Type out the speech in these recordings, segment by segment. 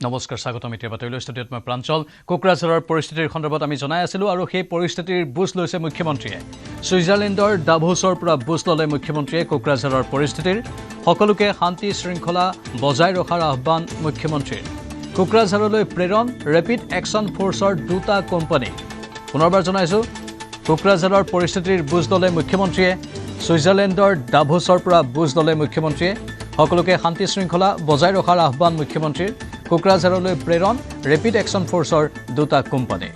নমস্কাৰ স্বাগতম এতিয়া বাতৰিলৈ ষ্টুডিঅ'ত মই প্ৰাঞ্চল কোকৰাঝাৰৰ পৰিস্থিতিৰ সন্দৰ্ভত আমি জনাই আছিলোঁ আৰু সেই পৰিস্থিতিৰ বুজ লৈছে মুখ্যমন্ত্ৰীয়ে ছুইজাৰলেণ্ডৰ ডাভোছৰ পৰা বুজ ল'লে মুখ্যমন্ত্ৰীয়ে কোকৰাঝাৰৰ পৰিস্থিতিৰ সকলোকে শান্তি শৃংখলা বজাই ৰখাৰ আহ্বান মুখ্যমন্ত্ৰীৰ কোকৰাঝাৰলৈ প্ৰেৰণ ৰেপিড একশ্যন ফ'ৰ্চৰ দুটা কোম্পানী পুনৰবাৰ জনাইছোঁ কোকৰাঝাৰৰ পৰিস্থিতিৰ বুজ ল'লে মুখ্যমন্ত্ৰীয়ে ছুইজাৰলেণ্ডৰ ডাভোছৰ পৰা বুজ ল'লে মুখ্যমন্ত্ৰীয়ে সকলোকে শান্তি শৃংখলা বজাই ৰখাৰ আহ্বান মুখ্যমন্ত্ৰীৰ কোকৰাঝাৰলৈ প্ৰেৰণ ৰেপিড একশ্যন ফ'ৰ্চৰ দুটা কোম্পানী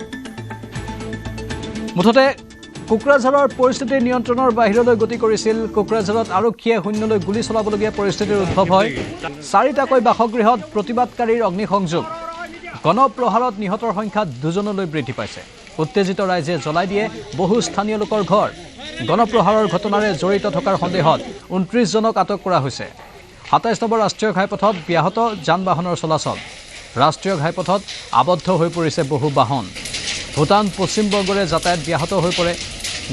মুঠতে কোকৰাঝাৰৰ পৰিস্থিতিৰ নিয়ন্ত্ৰণৰ বাহিৰলৈ গতি কৰিছিল কোকৰাঝাৰত আৰক্ষীয়ে শূন্যলৈ গুলী চলাবলগীয়া পৰিস্থিতিৰ উদ্ভৱ হয় চাৰিটাকৈ বাসগৃহত প্ৰতিবাদকাৰীৰ অগ্নিসংযোগ গণপ্ৰহাৰত নিহতৰ সংখ্যা দুজনলৈ বৃদ্ধি পাইছে উত্তেজিত ৰাইজে জ্বলাই দিয়ে বহু স্থানীয় লোকৰ ঘৰ গণপ্ৰহাৰৰ ঘটনাৰে জড়িত থকাৰ সন্দেহত ২৯ জনক আটক কৰা হৈছে ২৭ নম্বৰ ৰাষ্ট্ৰীয় ঘাইপথত ব্যাহত যান বাহনৰ চলাচল ৰাষ্ট্ৰীয় ঘাইপথত আবদ্ধ হৈ পৰিছে বহু বাহন ভূটান পশ্চিমবংগৰে যাতায়াত ব্যাহত হৈ পৰে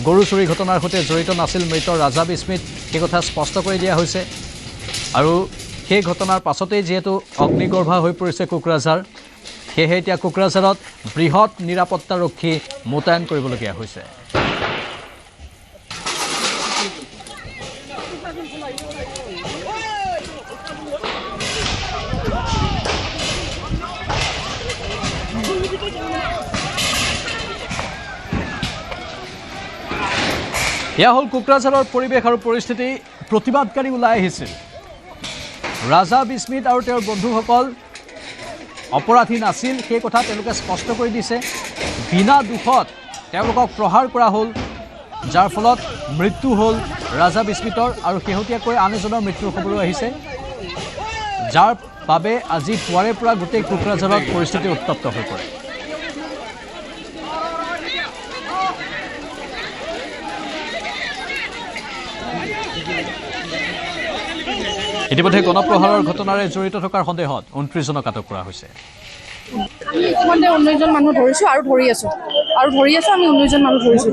গৰু চুৰি ঘটনাৰ সৈতে জড়িত নাছিল মৃত ৰাজা বিস্মিত এই কথা স্পষ্ট কৰি দিয়া হৈছে আৰু সেই ঘটনাৰ পাছতেই যিহেতু অগ্নিগৰ্ভা হৈ পৰিছে কোকৰাঝাৰ সেয়েহে এতিয়া কোকৰাঝাৰত বৃহৎ নিৰাপত্তাৰক্ষী মোতায়েন কৰিবলগীয়া হৈছে এয়া হ'ল কোকৰাঝাৰৰ পৰিৱেশ আৰু পৰিস্থিতি প্ৰতিবাদকাৰী ওলাই আহিছিল ৰাজা বিস্মিত আৰু তেওঁৰ বন্ধুসকল অপৰাধী নাছিল সেই কথা তেওঁলোকে স্পষ্ট কৰি দিছে বিনা দোষত তেওঁলোকক প্ৰহাৰ কৰা হ'ল যাৰ ফলত মৃত্যু হ'ল ৰাজা বিস্মিতৰ আৰু শেহতীয়াকৈ আন এজনৰ মৃত্যুৰ খবৰো আহিছে যাৰ বাবে আজি পুৱাৰে পৰা গোটেই কোকৰাঝাৰত পৰিস্থিতি উত্তপ্ত হৈ পৰে ইতিমধ্যে গণপ্ৰহাৰৰ ঘটনাৰে জড়িত থকাৰ সন্দেহত ২৯ জনক আটক কৰা হৈছে ইতিমধ্যে ১৯ জন মানুহ ধৰিছোঁ আৰু ধৰি আছোঁ আমি ১৯ জন মানুহ ধৰিছোঁ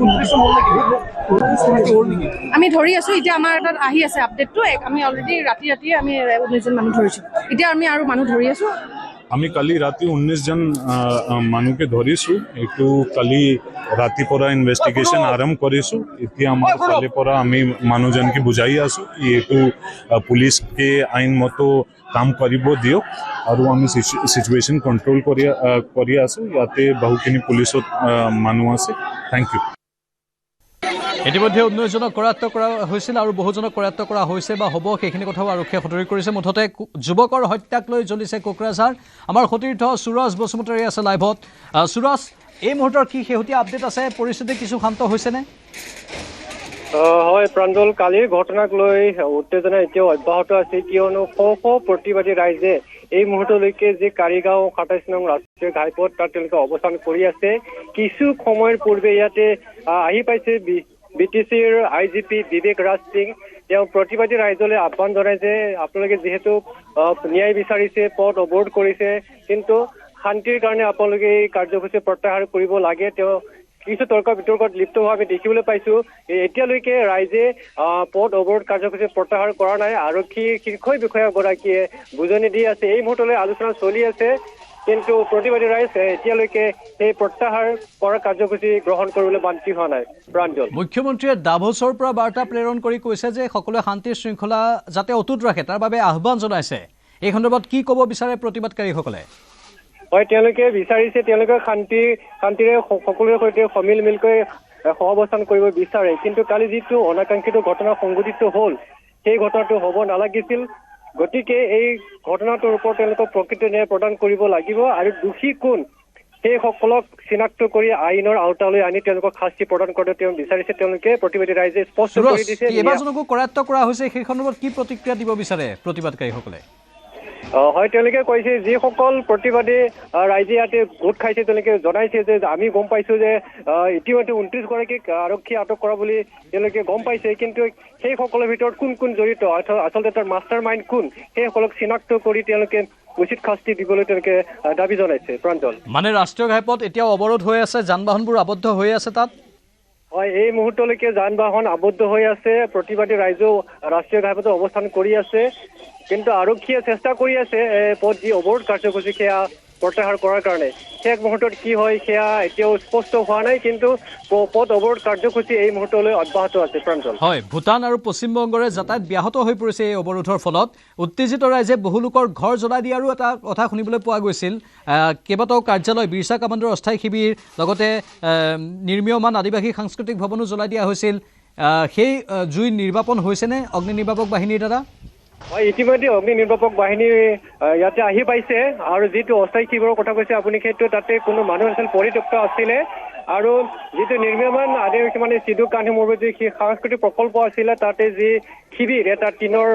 আমি ধৰি আছোঁ এতিয়া আমাৰ তাত আহি আছে আপডেটটো আমি অলৰেডি ৰাতি আমি ১৯ জন মানুহ ধৰিছোঁ এতিয়া আমি আৰু মানুহ ধৰি আছোঁ আমি কালি ৰাতি ১৯ জন মানুহকে ধৰিছোঁ এইটো কালি ৰাতিৰ পৰা ইনভেষ্টিগেশ্যন আৰম্ভ কৰিছোঁ এতিয়া আমাৰ ফালৰ পৰা আমি মানুহজনকে বুজাই আছোঁ এইটো পুলিচকে আইনমত কাম কৰিব দিয়ক আৰু আমি চিটুৱেশ্যন কণ্ট্ৰল কৰি আছোঁ ইয়াতে বহুখিনি পুলিচত মানুহ আছে থেংক ইউ ইতিমধ্যে ১৯ জনক কৰায়ত্ব কৰা হৈছিল আৰু বহুজনক কৰায়ত্ব কৰা হৈছে বা হ'ব সেইখিনি কথাও আৰক্ষীয়ে সতৰি কৰিছে মুঠতে যুৱকৰ হত্যাক লৈ জ্বলিছে কোকৰাঝাৰ আমাৰ সতীৰ্থ সুৰজ বসুমতাৰী আছে লাইভত সুৰজ এই মুহূৰ্তৰ কি শেহতীয়া আপডেট আছে পৰিস্থিতি কিছু শান্ত হৈছেনে হয় প্ৰাঞ্জল কালিৰ ঘটনাক লৈ উত্তেজনা এতিয়াও অব্যাহত আছে কিয়নো শ প্ৰতিবাদী ৰাইজে এই মুহূৰ্তলৈকে যে কাৰিগাঁও ২৭ নং ৰাষ্ট্ৰীয় ঘাইপথ তাত তেওঁলোকে অৱস্থান কৰি আছে কিছু সময়ৰ পূৰ্বে ইয়াতে আহি পাইছে BTCৰ IGP বিবেক ৰাজ সিং তেওঁ প্ৰতিবাদী ৰাইজলৈ আহ্বান জনাই যে আপোনালোকে যিহেতু ন্যায় বিচাৰিছে পথ অৱৰোধ কৰিছে কিন্তু শান্তিৰ কাৰণে আপোনালোকে এই কাৰ্যসূচী প্ৰত্যাহাৰ কৰিব লাগে তেওঁ কিছু তৰ্ক বিতৰ্কত লিপ্ত হোৱা আমি দেখিবলৈ পাইছোঁ এতিয়ালৈকে ৰাইজে পথ অৱৰোধ কাৰ্যসূচী প্ৰত্যাহাৰ কৰা নাই আৰক্ষী শীৰ্ষ বিষয়াগৰাকীয়ে বুজনি দি আছে এই মুহূৰ্তলৈ আলোচনা চলি আছে কিন্তু প্ৰতিবাদী ৰাইজ এতিয়ালৈকে সেই প্ৰত্যাহাৰ কৰা কাৰ্যসূচী গ্ৰহণ কৰিবলৈ বাঞ্চি হোৱা নাই প্ৰাঞ্জল মুখ্যমন্ত্ৰীয়ে ডাভোছৰ পৰা বাৰ্তা প্ৰেৰণ কৰি কৈছে যে সকলোৱে শান্তি শৃংখলা যাতে অটুট ৰাখে তাৰ বাবে আহ্বান জনাইছে এই সন্দৰ্ভত কি ক'ব বিচাৰে প্ৰতিবাদকাৰীসকলে হয় তেওঁলোকে বিচাৰিছে তেওঁলোকে শান্তিৰে সকলোৰে সৈতে সমিল মিলকৈ সহাৱস্থান কৰিব বিচাৰে কিন্তু কালি যিটো অনাকাংক্ষিত ঘটনা সংঘটিত হ'ল সেই ঘটনাটো হ'ব নালাগিছিল গতিকে এই ঘটনাটোৰ ওপৰত তেওঁলোকক প্ৰকৃত ন্যায় প্ৰদান কৰিব লাগিব আৰু দোষী কোন সেইসকলক চিনাক্ত কৰি আইনৰ আওতালৈ আনি তেওঁলোকক শাস্তি প্ৰদান কৰাটো তেওঁ বিচাৰিছে তেওঁলোকে প্ৰতিবাদী ৰাইজে স্পষ্ট কৰি দিছে কেইবাজনকো কৰায়ত্ব কৰা হৈছে সেই সন্দৰ্ভত কি প্ৰতিক্ৰিয়া দিব বিচাৰে প্ৰতিবাদকাৰীসকলে হয় তেওঁলোকে কৈছে যিসকল প্ৰতিবাদী ৰাইজে ইয়াতে গোট খাইছে তেওঁলোকে জনাইছে যে আমি গম পাইছোঁ যে ইতিমধ্যে ২৯ গৰাকীক আৰক্ষী আটক কৰা বুলি তেওঁলোকে গম পাইছে কিন্তু সেইসকলৰ ভিতৰত কোন জড়িত আচলতে তাৰ মাষ্টাৰ মাইণ্ড কোন সেইসকলক চিনাক্ত কৰি তেওঁলোকে উচিত শাস্তি দিবলৈ তেওঁলোকে দাবী জনাইছে প্ৰাঞ্জল মানে ৰাষ্ট্ৰীয় ঘাইপথ এতিয়াও অৱৰোধ হৈ আছে যান বাহনবোৰ আবদ্ধ হৈ আছে তাত হয় এই মুহূৰ্তলৈকে যান বাহন আবদ্ধ হৈ আছে প্ৰতিবাদী ৰাইজেও ৰাষ্ট্ৰীয় ঘাইপথত অৱস্থান কৰি আছে কিন্তু আৰক্ষীয়ে চেষ্টা কৰি আছে পথ যি অৱৰোধ কাৰ্যসূচী সেয়া প্ৰত্যাহাৰ কৰাৰ কাৰণে শেষ মুহূৰ্তত কি হয় সেয়া এতিয়াও স্পষ্ট হোৱা নাই কিন্তু পথ অৱৰোধ কাৰ্যসূচী এই মুহূৰ্তলৈ অব্যাহত আছে প্ৰাঞ্জল হয় ভূটান আৰু পশ্চিমবংগৰে যাতায়াত ব্যাহত হৈ পৰিছে এই অৱৰোধৰ ফলত উত্তেজিত ৰাইজে বহু লোকৰ ঘৰ জ্বলাই দিয়াৰো এটা কথা শুনিবলৈ পোৱা গৈছিল কেইবাটাও কাৰ্যালয় বিৰছা কামাণ্ডৰ অস্থায়ী শিবিৰ লগতে নিৰ্মীয়মান আদিবাসী সাংস্কৃতিক ভৱনো জ্বলাই দিয়া হৈছিল সেই জুই নিৰ্বাপন হৈছেনে অগ্নি নিৰ্বাপক বাহিনীৰ দ্বাৰা ইতিমধ্যে অগ্নি নিৰ্বাপক বাহিনী ইয়াতে আহি পাইছে আৰু যিটো অস্থায়ী শিবিৰৰ কথা কৈছে আপুনি সেইটো তাতে কোনো মানুহ আছিল পৰিত্যক্ত আছিলে আৰু যিটো নিৰ্মীয়মান আদিবাসী মানে সিধু কান্ধি মুৰ্মুৰ যি সাংস্কৃতিক প্ৰকল্প আছিলে তাতে যি শিবিৰ এটা টিনৰ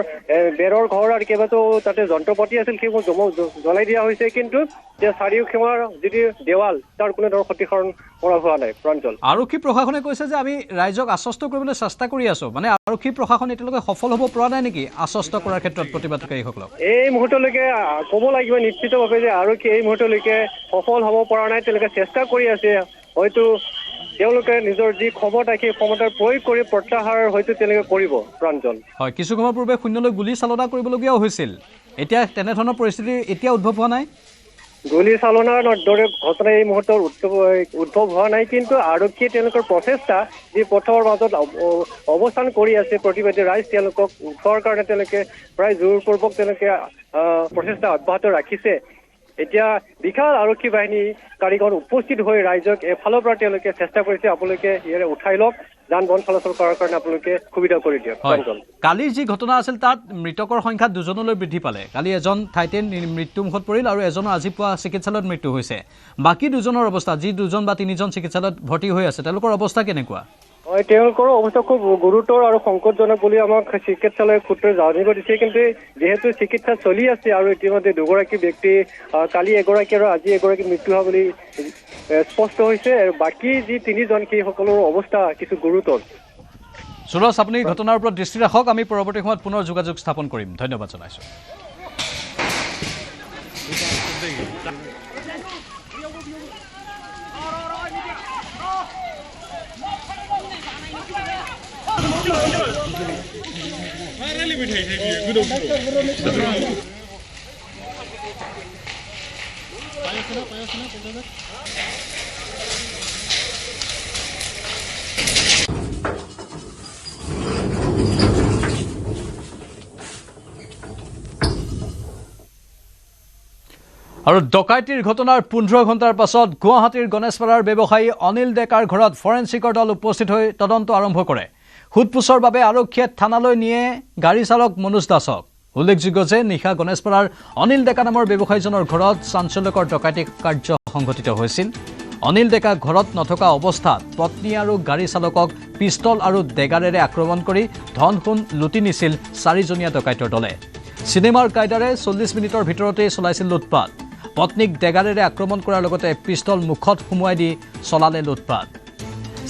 বেৰৰ ঘৰ আৰু কেইবাটাও তাতে যন্ত্ৰপাতি আছিল সেইবোৰ জ্বলাই দিয়া হৈছে কিন্তু চাৰিওসীমাৰ যিটো দেৱাল তাৰ কোনো ধৰণৰ ক্ষতিসাধন কৰা হোৱা নাই প্ৰাঞ্জল আৰক্ষী প্ৰশাসনে কৈছে যে আমি ৰাইজক আশ্বস্ত কৰিবলৈ চেষ্টা কৰি আছো মানে আৰক্ষী প্ৰশাসন এতিয়ালৈকে সফল হ'ব পৰা নাই নেকি আশ্বস্ত কৰাৰ ক্ষেত্ৰত প্ৰতিবাদকাৰীসকলক এই মুহূৰ্তলৈকে ক'ব লাগিব নিশ্চিতভাৱে যে আৰক্ষী এই মুহূৰ্তলৈকে সফল হ'ব পৰা নাই তেওঁলোকে চেষ্টা কৰি আছে হয়তো তেওঁলোকে নিজৰ যি ক্ষমতা সেই ক্ষমতাৰ প্ৰয়োগ কৰি প্ৰত্যাহাৰ হয়তো তেওঁলোকে কৰিব প্ৰাঞ্জল হয় কিছু সময় পূৰ্বে শূন্যলৈ গুলী চালনা কৰিবলগীয়াও হৈছিল এতিয়া তেনেধৰণৰ পৰিস্থিতি এতিয়া উদ্ভৱ হোৱা নাই গুলী চালনাৰ দৰে ঘটনা এই মুহূৰ্তত উদ্ভৱ হোৱা নাই কিন্তু আৰক্ষীয়ে তেওঁলোকৰ প্ৰচেষ্টা যি পথৰ মাজত অৱস্থান কৰি আছে প্ৰতিবাদী ৰাইজ তেওঁলোকক উঠোৱাৰ কাৰণে তেওঁলোকে প্ৰায় জোৰপূৰ্বক তেওঁলোকে প্ৰচেষ্টা অব্যাহত ৰাখিছে এতিয়া বিশাল আৰক্ষী বাহিনী কাৰিকৰ উপস্থিত হৈ ৰাইজক এফালৰ পৰা তেওঁলোকে চেষ্টা কৰিছে আপোনালোকে ইয়াৰে উঠাই লওক যান বাহন চলাচল কৰাৰ কাৰণে আপোনালোকে সুবিধা কৰি দিয়ক কালিৰ যি ঘটনা আছিল তাত মৃতকৰ সংখ্যা 2জনলৈ বৃদ্ধি পালে কালি এজন ঠাইতে মৃত্যুমুখত পৰিল আৰু এজনৰ আজি পুৱা চিকিৎসালয়ত মৃত্যু হৈছে বাকী 2জনৰ অৱস্থা যি 2জন বা 3জন চিকিৎসালয়ত ভৰ্তি হৈ আছে তেওঁলোকৰ অৱস্থা কেনেকুৱা হয় তেওঁলোকৰ অৱস্থা খুব গুৰুতৰ আৰু সংকটজনক বুলি আমাক চিকিৎসালয়ৰ সূত্ৰই জানিব দিছে কিন্তু যিহেতু চিকিৎসা চলি আছে আৰু ইতিমধ্যে দুগৰাকী ব্যক্তি কালি এগৰাকী আৰু আজি এগৰাকী মৃত্যু হোৱা বুলি স্পষ্ট হৈছে আৰু বাকী যি 3জন সেইসকলৰ অৱস্থা কিছু গুৰুতৰ সুৰজ আপুনি ঘটনাৰ ওপৰত দৃষ্টি ৰাখক আমি পৰৱৰ্তী সময়ত পুনৰ যোগাযোগ স্থাপন কৰিম ধন্যবাদ জনাইছো আৰু ডকাইতিৰ ঘটনাৰ 15 ঘণ্টাৰ পাছত গুৱাহাটীৰ গণেশপাৰাৰ ব্যৱসায়ী অনিল ডেকাৰ ঘৰত ফৰেনচিকৰ দল উপস্থিত হৈ তদন্ত আৰম্ভ কৰে সোধপোছৰ বাবে আৰক্ষীয়ে থানালৈ নিয়ে গাড়ী চালক মনোজ দাসক উল্লেখযোগ্য যে নিশা গণেশপাৰাৰ অনিল ডেকা নামৰ ব্যৱসায়ীজনৰ ঘৰত চাঞ্চল্যকৰ ডকাইতি কাৰ্য সংঘটিত হৈছিল অনিল ডেকা ঘৰত নথকা অৱস্থাত পত্নী আৰু গাড়ী চালকক পিস্তল আৰু ডেগাৰেৰে আক্ৰমণ কৰি ধন সোণ লুটি নিছিল 4জনীয়া ডকাইতৰ দলে চিনেমাৰ কায়দাৰে 40 মিনিটৰ ভিতৰতে চলাইছিল লুটপাট পত্নীক ডেগাৰেৰে আক্ৰমণ কৰাৰ লগতে পিস্তল মুখত সুমুৱাই দি চলালে লুটপাট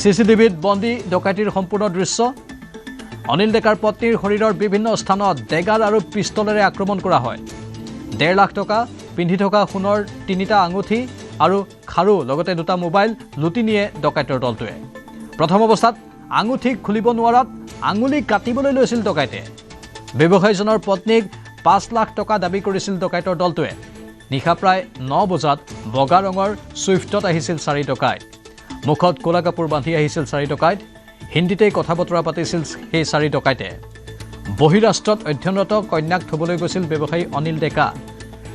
চিচিটিভিত বন্দী ডকাইতিৰ সম্পূৰ্ণ দৃশ্য অনিল ডেকাৰ পত্নীৰ শৰীৰৰ বিভিন্ন স্থানত ডেগাৰ আৰু পিস্তলেৰে আক্ৰমণ কৰা হয় 1.5 লাখ টকা পিন্ধি থকা সোণৰ 3টা আঙুঠি আৰু খাৰু লগতে 2টা মোবাইল লুটি নিয়ে ডকাইতৰ দলটোৱে প্ৰথম অৱস্থাত আঙুঠি খুলিব নোৱাৰাত আঙুলি কাটিবলৈ লৈছিল ডকাইতে ব্যৱসায়ীজনৰ পত্নীক 5 লাখ টকা দাবী কৰিছিল ডকাইতৰ দলটোৱে নিশা প্ৰায় 9 বজাত বগা ৰঙৰ সুইফটত আহিছিল 4 ডকাইত মুখত কোলা কাপোৰ বান্ধি আহিছিল 4 ডকাইত হিন্দীতে কথা বতৰা পাতিছিল সেই 4 ডকাইতে বহিৰাষ্ট্ৰত অধ্যয়নৰত কন্যাক থবলৈ গৈছিল ব্যৱসায়ী অনিল ডেকা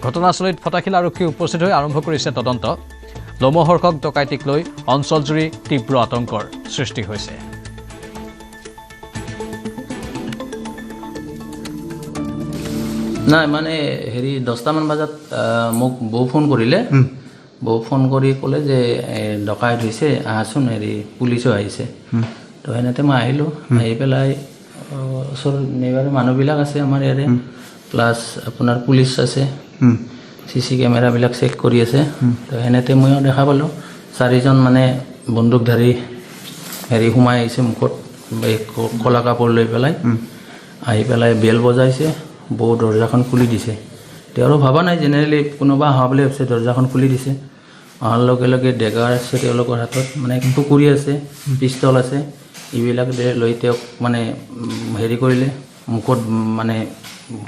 ঘটনাস্থলীত ফটাকিল আৰক্ষী উপস্থিত হৈ আৰম্ভ কৰিছে তদন্ত লোমহৰ্ষক ডকাইতিক লৈ অঞ্চলজুৰি তীব্ৰ আতংকৰ সৃষ্টি হৈছে নাই মানে হেৰি 10টামান বজাত মোক বৌ ফোন কৰিলে বৌ ফোন কৰি ক'লে যে ডকাইত হৈছে আহাচোন হেৰি পুলিচো আহিছে তো সেনেতে মই আহিলোঁ আহি পেলাই ওচৰৰ নেবাৰ মানুহবিলাক আছে আমাৰ ইয়াৰে প্লাছ আপোনাৰ পুলিচ আছে CC কেমেৰাবিলাক চেক কৰি আছে তো সেনেতে ময়ো দেখা পালোঁ 4জন মানে বন্দুকধাৰী হেৰি সোমাই আহিছে মুখত কলা কাপোৰ লৈ পেলাই আহি পেলাই বেল বজাইছে বৌ দৰ্জাখন খুলি দিছে তেওঁলোকে ভাবা নাই জেনেৰেলি কোনোবা অহা বুলি ভাবিছে দৰ্জাখন খুলি দিছে অহাৰ লগে লগে ডেগাৰ আছে তেওঁলোকৰ হাতত মানে টুকুৰি আছে পিষ্টল আছে এইবিলাক লৈ তেওঁক মানে হেৰি কৰিলে মুখত মানে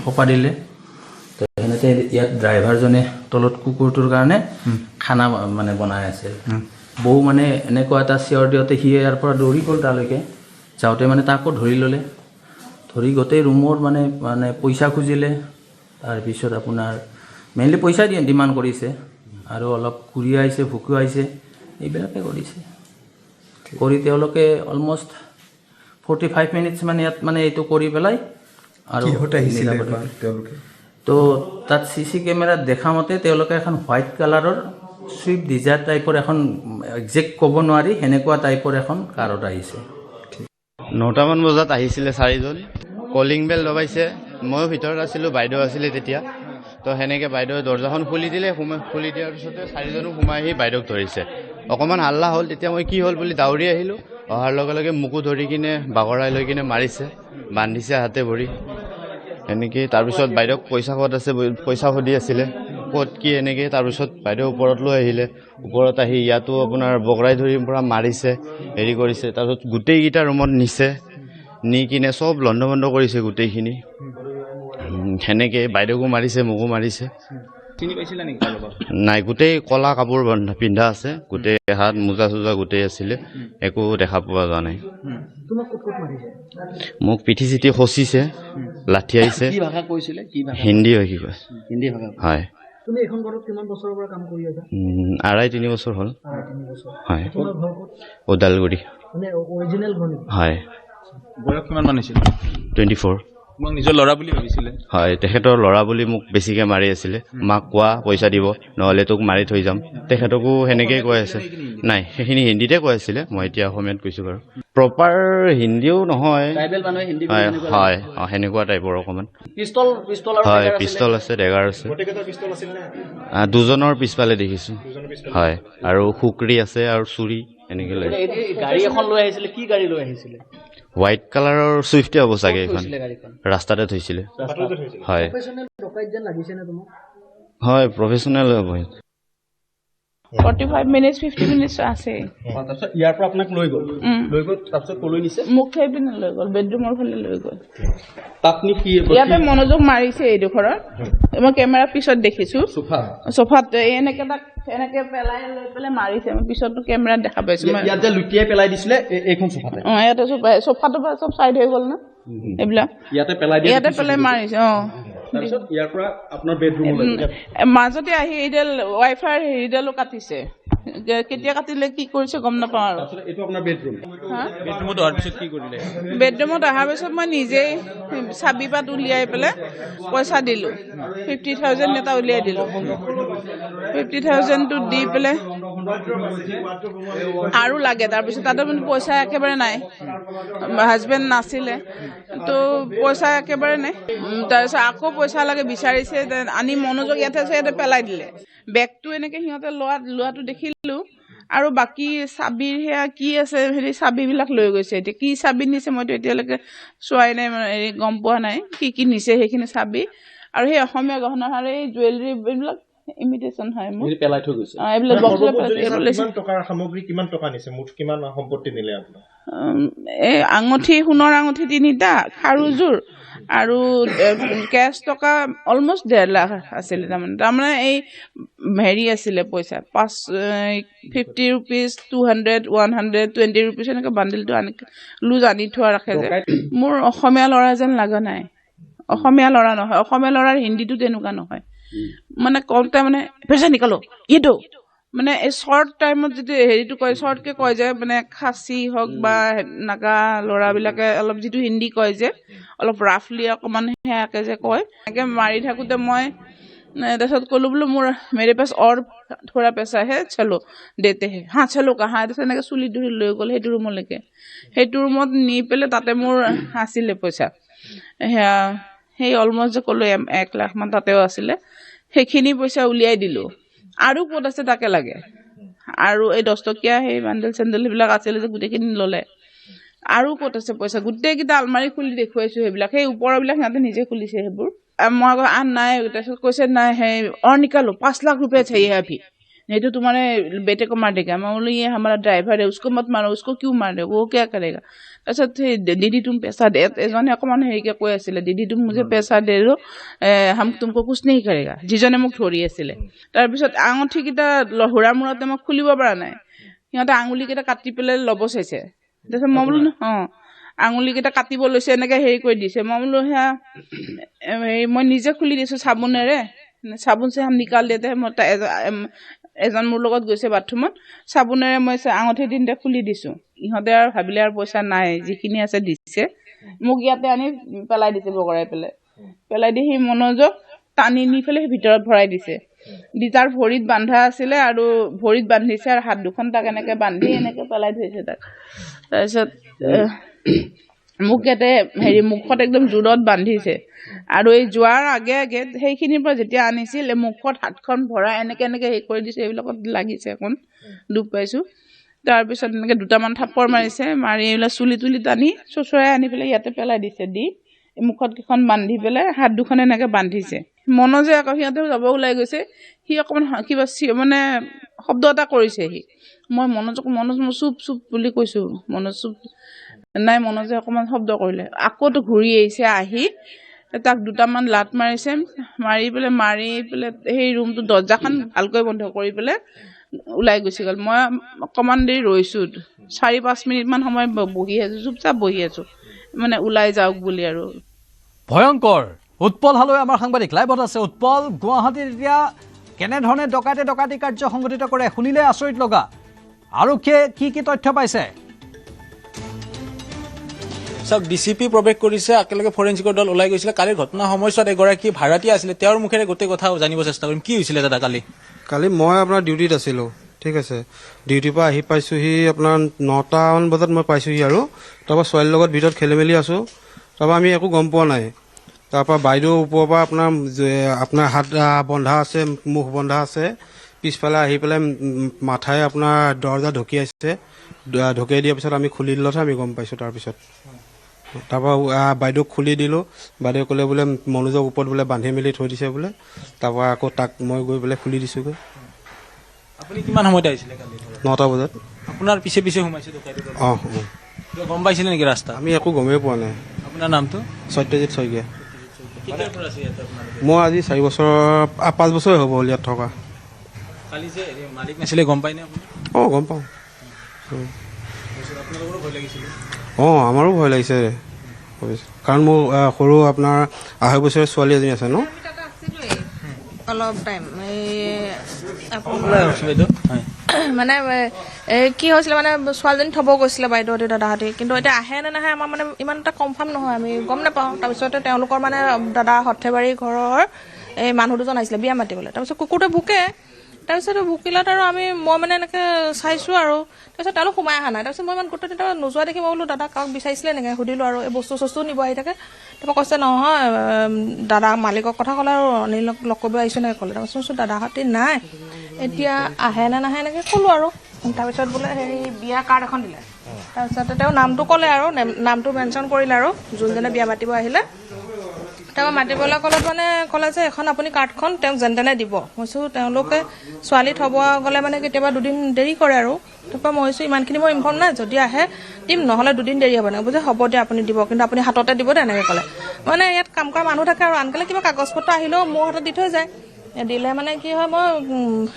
সোপা দিলে তাৰপিছত ইয়াত ড্ৰাইভাৰজনে তলত কুকুৰটোৰ কাৰণে খানা মানে বনাই আছিল বৌ মানে এনেকুৱা এটা চিঞৰ দিওঁতে সি ইয়াৰ পৰা দৌৰি গ'ল তালৈকে যাওঁতে মানে তাকো ধৰি ল'লে ধৰি গোটেই ৰুমৰ মানে পইচা খুজিলে তাৰপিছত আপোনাৰ মেইনলি পইচা ডিমাণ্ড কৰিছে আৰু অলপ কুৰিয়াইছে ভুকুৱাইছে এইবিলাকে কৰিছে কৰি তেওঁলোকে অলমষ্ট 45 মিনিটছ মানে ইয়াত মানে এইটো কৰি পেলাই আৰু তো তাত CC কেমেৰাত দেখা মতে তেওঁলোকে এখন হোৱাইট কালাৰৰ ছুইফ্ট ডিজায়াৰ টাইপৰ এখন একজেক্ট ক'ব নোৱাৰি সেনেকুৱা টাইপৰ এখন কাৰত আহিছে 9টামান বজাত আহিছিলে 4জন কলিং বেল দবাইছে ময়ো ভিতৰত আছিলোঁ বাইদেউ আছিলে তেতিয়া তো সেনেকৈ বাইদেৱে দৰ্জাখন খুলি দিলে খুলি দিয়াৰ পিছতে 4জনো সোমাই আহি বাইদেউক ধৰিছে অকণমান হাল্লা হ'ল তেতিয়া মই কি হ'ল বুলি দাউৰি আহিলোঁ অহাৰ লগে লগে মোকো ধৰি কিনে বাগৰাই লৈ কিনে মাৰিছে বান্ধিছে হাতে ভৰি এনেকৈ তাৰপিছত বাইদেউক পইচা ক'ত আছে পইচা সুধি আছিলে ক'ত কি এনেকৈ তাৰপিছত বাইদেউ ওপৰত লৈ আহিলে ওপৰত আহি ইয়াতো আপোনাৰ বগৰাই ধৰি পৰা মাৰিছে হেৰি কৰিছে তাৰপিছত গোটেইকেইটা ৰুমত নিছে নি কিনে চব লণ্ড বন্ধ কৰিছে গোটেইখিনি সেনেকৈ বাইদেউকো মাৰিছে মোকো মাৰিছে নাই গোটেই কলা কাপোৰ পিন্ধা আছে গোটেই হাত মোজা চোজা গোটেই আছিলে একো দেখা পোৱা যোৱা নাই মোক পিঠি চিঠি খচিছে লাঠি আহিছে হিন্দী হয় কি কয় হয় 2.5-3 বছৰ হ'ল হয় ওদালগুৰি হয় বয়স কিমান মান হৈছিল 24 তোমাক নিজৰ ল'ৰা বুলি ভাবিছিলে হয় তেখেতৰ ল'ৰা বুলি মোক বেছিকৈ মাৰি আছিলে মাক কোৱা পইচা দিব নহ'লে তোক মাৰি থৈ যাম তেখেতকো সেনেকৈয়ে কৈ আছে নাই সেইখিনি হিন্দীতে কৈ আছিলে মই এতিয়া অসমীয়াত কৈছোঁ বাৰু প্ৰপাৰ হিন্দীও নহয় হয় সেনেকুৱা টাইপৰ অকণমান হয় পিষ্টল আছে ডেগাৰ আছে 2জনৰ পিছফালে দেখিছোঁ হয় আৰু খুকৰি আছে আৰু চুৰি এনেকৈ লৈ গাড়ী এখন লৈ আহিছিলে কি গাড়ী লৈ আহিছিলে হোৱাইট কালাৰৰ চুইফ্টে হ'ব চাগে এইখন ৰাস্তাতে থৈছিলে হয় হয় প্ৰফেচনেল হ'ব 45 minutes 50 minutes আছে তাৰপিছত ইয়াৰ পৰা আপোনাক লৈ গ'ল তাৰপিছত ক'লৈ নিছে মোক সেই পিনে লৈ গ'ল বেডৰুমৰ ফালে লৈ গ'ল তাত নি কি ইয়াতে মনোযোগ মাৰিছে এইডোখৰত মই কেমেৰা পিছত দেখিছোঁ সোফাত এনেকে পেলাই লৈ পেলাই মাৰিছে মই পিছতো কেমেৰাত দেখা পাইছোঁ ইয়াত যে লুটিয়াই পেলাই দিছিলে এইখন সোফাতে ইয়াতে সোফাটো চব চাইড হৈ গ'ল না এইবিলাক ইয়াতে পেলাই মাৰিছে তাৰপিছত ইয়াৰ পৰা আপোনাৰ বেডৰুমলৈ মাজতে আহি এইডাল ৱাইফাই হেৰিডালো কাটিছে কেতিয়া কাটিলে কি কৰিছে গম নাপাওঁ আৰু এইটো আপোনাৰ বেডৰুম বেডৰুমত অহাৰ পিছত কি কৰিলে বেডৰুমত অহাৰ পিছত মই নিজেই চাবি পাত উলিয়াই পেলাই পইচা দিলোঁ 50,000 এটা উলিয়াই দিলোঁ 50,000টো দি পেলাই আৰু লাগে তাৰপিছত তাতে মানে পইচা একেবাৰে নাই হাজবেণ্ড নাছিলে তো পইচা একেবাৰে নাই তাৰপিছত আকৌ পইচা লাগে বিচাৰিছে আনি মনোযোগ ইয়াতে আছে ইয়াতে পেলাই দিলে বেগটো এনেকৈ সিহঁতে লোৱাটো দেখিলোঁ আৰু বাকী চাবিৰ সেয়া কি আছে হেৰি চাবিবিলাক লৈ গৈছে এতিয়া কি চাবি নিছে মইতো এতিয়ালৈকে চোৱাই নাই হেৰি গম পোৱা নাই কি নিছে সেইখিনি চাবি আৰু সেই অসমীয়া গহনা আৰু এই জুৱেলাৰী এইবিলাক ইমিটেশ্যন হয় মোৰ পেলাই থৈ গৈছে এইবিলাক কিমান টকাৰ সামগ্ৰী কিমান টকা নিছে মুঠ কিমান সম্পত্তি নিলে আপোনাৰ এই আঙুঠি সোণৰ আঙুঠি 3টা খাৰুযোৰ আৰু কেছ টকা অলমষ্ট 1.5 লাখ আছিলে তাৰমানে এই হেৰি আছিলে পইচা 50 rupees 200 120 rupees এনেকৈ বান্ডিলটো লুজ আনি থোৱা ৰাখে যে মোৰ অসমীয়া ল'ৰা যেন লগা নাই অসমীয়া ল'ৰা নহয় অসমীয়া ল'ৰাৰ হিন্দীটো তেনেকুৱা নহয় মানে কওঁতে মানে পইচা নিকালো এইটো মানে এই শ্বৰ্ট টাইমত যদি হেৰিটো কয় শ্বৰ্টকৈ কয় যে মানে খাচী হওক বা নাগা ল'ৰাবিলাকে অলপ যিটো হিন্দী কয় যে অলপ ৰাফলি অকণমান সেয়াকৈ যে কয় এনেকৈ মাৰি থাকোঁতে মই তাৰপিছত ক'লোঁ বোলো মোৰ মেৰে পাছ অৰ থোৰা পেচা হে চলো দেতে হে হা চলো কাহা তাৰপিছত এনেকৈ চুলি ধৰি লৈ গ'ল সেইটো ৰুমলৈকে সেইটো ৰুমত নি পেলাই তাতে মোৰ আছিলে পইচা সেয়া সেই অলমষ্ট যে ক'লোঁ 1 লাখ মান তাতেও আছিলে সেইখিনি পইচা উলিয়াই দিলোঁ আৰু ক'ত আছে তাকে লাগে আৰু এই 10 টকীয়া সেই বান্ডেল চেণ্ডেল সেইবিলাক আছিলে যে গোটেইখিনি ল'লে আৰু ক'ত আছে পইচা গোটেইকেইটা আলমাৰি খুলি দেখুৱাইছোঁ সেইবিলাক সেই ওপৰবিলাক সিহঁতে নিজে খুলিছে সেইবোৰ মই আকৌ নাই তাৰপিছত কৈছে নাই সেই और निकालो 5 लाख रुपया चाहिए अभी नहीं तो तुम्हारे बेटे को मार देगा। मैं बोलूँ ये हमारा ड्राइवर है, उसको मत मारो, उसको क्यों मार रहे हो, वो क्या करेगा। তাৰপিছত दीदी तुम पैसा दे, এজনে অকণমান হেৰিকে কৈ আছিলে दीदी तुम मुझे पैसा दे दो, हम तुमको कुछ नहीं करेगा, যিজনে মোক ধৰি আছিলে। তাৰপিছত আঙুঠিকেইটা হুৰা মূৰতে মই খুলিব পৰা নাই, সিহঁতে আঙুলিকেইটা কাটি পেলাই ল'ব চাইছে। তাৰপিছত মই বোলো আঙুলিকেইটা কাটিব লৈছে, এনেকৈ হেৰি কৰি দিছে। মই বোলো সেয়া হেৰি মই নিজে খুলি দিছোঁ চাবোনেৰে, চাবোন চে হাম নিকাল দিওঁতে মই এজন মোৰ লগত গৈছে বাথৰুমত, চাবোনেৰে মই আঙুঠি দিনতে খুলি দিছোঁ। ইহঁতে আৰু ভাবিলে আৰু পইচা নাই, যিখিনি আছে দিছে। মোক ইয়াতে আনি পেলাই দিছে, বগৰাই পেলাই দি সেই মনোজক টানি নি পেলাই সেই ভিতৰত ভৰাই দিছে। দি তাৰ ভৰিত বান্ধা আছিলে আৰু ভৰিত বান্ধিছে আৰু হাত দুখন তাক এনেকৈ বান্ধি এনেকৈ পেলাই থৈছে তাক। তাৰপিছত মোক ইয়াতে হেৰি মুখত একদম জোৰত বান্ধিছে আৰু এই যোৱাৰ আগে আগে সেইখিনিৰ পৰা যেতিয়া আনিছিল মুখত হাতখন ভৰাই এনেকৈ হেৰি কৰি দিছে। এইবিলাকত লাগিছে অকণ দুখ পাইছোঁ। তাৰপিছত এনেকৈ দুটামান থাপ্পৰ মাৰিছে, মাৰি এইবিলাক চুলি তুলি টানি চোঁচৰাই আনি পেলাই ইয়াতে পেলাই দিছে। দি মুখত কেইখন বান্ধি পেলাই হাত দুখন এনেকৈ বান্ধিছে। মনোজে আকৌ সিহঁতে যাব ওলাই গৈছে, সি অকণমান কিবা মানে শব্দ এটা কৰিছে সি। মই মনোজ মই চুপ বুলি কৈছোঁ, মনোজ চুপ নাই। মনোজে অকণমান শব্দ কৰিলে, আকৌতো ঘূৰি আহিছে, আহি তাক দুটামান লাত মাৰিছে, মাৰি পেলাই সেই ৰুমটো দৰ্জাখন ভালকৈ বন্ধ কৰি পেলাই ওলাই গুচি গ'ল। মই অকণমান দেৰি ৰৈছোঁ, 4-5 মিনিটমান সময় বহি আছোঁ, চুপচাপ বহি আছোঁ, মানে ওলাই যাওক বুলি। আৰু ভয়ংকৰ উৎপল হালৈ আমাৰ সাংবাদিক লাইভত আছে। উৎপল, গুৱাহাটীত এতিয়া কেনেধৰণে ডকাইতি কাৰ্য সংঘটিত কৰে শুনিলে আচৰিত লগা। আৰক্ষীয়ে কি তথ্য পাইছে? চাওক, DCP প্ৰৱেশ কৰিছে, একেলগে ফৰেঞ্চিকৰ দল ওলাই গৈছিলে। কালিৰ ঘটনা সময়ছোৱাত এগৰাকী ভাড়াতীয়া আছিলে, তেওঁৰ মুখেৰে গোটেই কথা জানিব চেষ্টা কৰিম। কি হৈছিলে দাদা কালি? মই আপোনাৰ ডিউটিত আছিলোঁ, ঠিক আছে। ডিউটিৰ পৰা আহি পাইছোঁহি আপোনাৰ 9টামান বজাত মই পাইছোঁহি। আৰু তাৰপৰা ছোৱালীৰ লগত ভিতৰত খেলি মেলি আছোঁ, তাৰপৰা আমি একো গম পোৱা নাই। তাৰপৰা বাইদেউ ওপৰৰ পৰা আপোনাৰ হাত বন্ধা আছে, মুখ বন্ধা আছে, পিছফালে আহি পেলাই মাথাই আপোনাৰ দৰ্জা ঢকিয়াইছে। ঢকিয়াই দিয়াৰ পিছত আমি খুলি দিলতহে আমি গম পাইছোঁ। তাৰপৰা বাইদেউক খুলি দিলোঁ। বাইদেউ ক'লে বোলে মনোজক ওপৰত বোলে বান্ধি মেলি থৈ দিছে বোলে। তাৰপৰা আকৌ তাক মই গৈ পেলাই খুলি দিছোঁগৈ। আপুনি কিমান সময়ত আহিছিলে কালি? 9টা বজাত। আপোনাৰ পিছে সোমাইছে ডকাইতি? গম পাইছিলে নেকি ৰাস্তা? আমি একো গমেই পোৱা নাই। আপোনাৰ নামটো? সত্যজিত শইকীয়া। কেতিয়াৰ পৰা আছে ইয়াতে আপোনালোকে? মই আজি 5 বছৰ হ'ব হ'ল ইয়াত থকা। কালি যে মালিক নাছিলে গম পায়নে আপুনি? গম পাওঁ। আপোনালোকৰো ভয় লাগিছিলে? আমাৰো ভয় লাগিছে, কাৰণ মোৰ সৰু আপোনাৰ 2.5 বছৰীয়া ছোৱালী এজনী আছে ন। অলপ টাইম মানে কি হৈছিলে, মানে ছোৱালীজনী থ'ব গৈছিলে বাইদেউহঁতে দাদাহঁতে, কিন্তু এতিয়া আহে নে নাহে আমাৰ মানে ইমান এটা কনফাৰ্ম নহয়, আমি গম নাপাওঁ। তাৰপিছতে তেওঁলোকৰ মানে দাদা সৰ্থেবাৰী ঘৰৰ এই মানুহ দুজন আহিছিলে বিয়া মাতিবলৈ। তাৰপিছত কুকুৰটোৱে ভুকে, তাৰপিছত ভুকিলত আৰু মই মানে এনেকৈ চাইছোঁ আৰু তাৰপিছত তেওঁলোক সোমাই অহা নাই। তাৰপিছত মই ইমান গুৰুত্ব তেতিয়া নোযোৱা দেখি মই বোলো দাদা কাক বিচাৰিছিলে এনেকৈ সুধিলোঁ আৰু এই বস্তু নিব আহি থাকে। তাৰপৰা কৈছে নহয় দাদা মালিকৰ কথা ক'লে আৰু অনিলক লগ কৰিব আহিছোঁ এনেকৈ ক'লে। তাৰপিছত দাদাহঁতি নাই, এতিয়া আহে নে নাহে এনেকৈ ক'লোঁ আৰু। তাৰপিছত বোলে হেৰি বিয়া কাৰ্ড এখন দিলে, তাৰপিছতে তেওঁ নামটো ক'লে আৰু নামটো মেনশ্যন কৰিলে আৰু যোনজনে বিয়া মাতিব আহিলে। তাৰপৰা মাতিবলৈ ক'লে যে এখন আপুনি কাৰ্ডখন তেওঁক যেন তেনে দিব। মইছোঁ তেওঁলোকে ছোৱালী থ'ব গ'লে মানে কেতিয়াবা 2 দিন দেৰি কৰে আৰু। তাৰপৰা মইছোঁ ইমানখিনি মই ইনফৰ্ম নাই, যদি আহে দিম, নহ'লে 2 দিন দেৰি হ'ব নাই। বুজি হ'ব দিয়া আপুনি দিব, কিন্তু আপুনি হাততে দিব দে এনেকৈ ক'লে। মানে ইয়াত কাম কৰা মানুহ থাকে আৰু আনকালে কিবা কাগজ পত্ৰ আহিলেও মোৰ হাতত দি থৈ যায়। দিলে মানে কি হয়, মই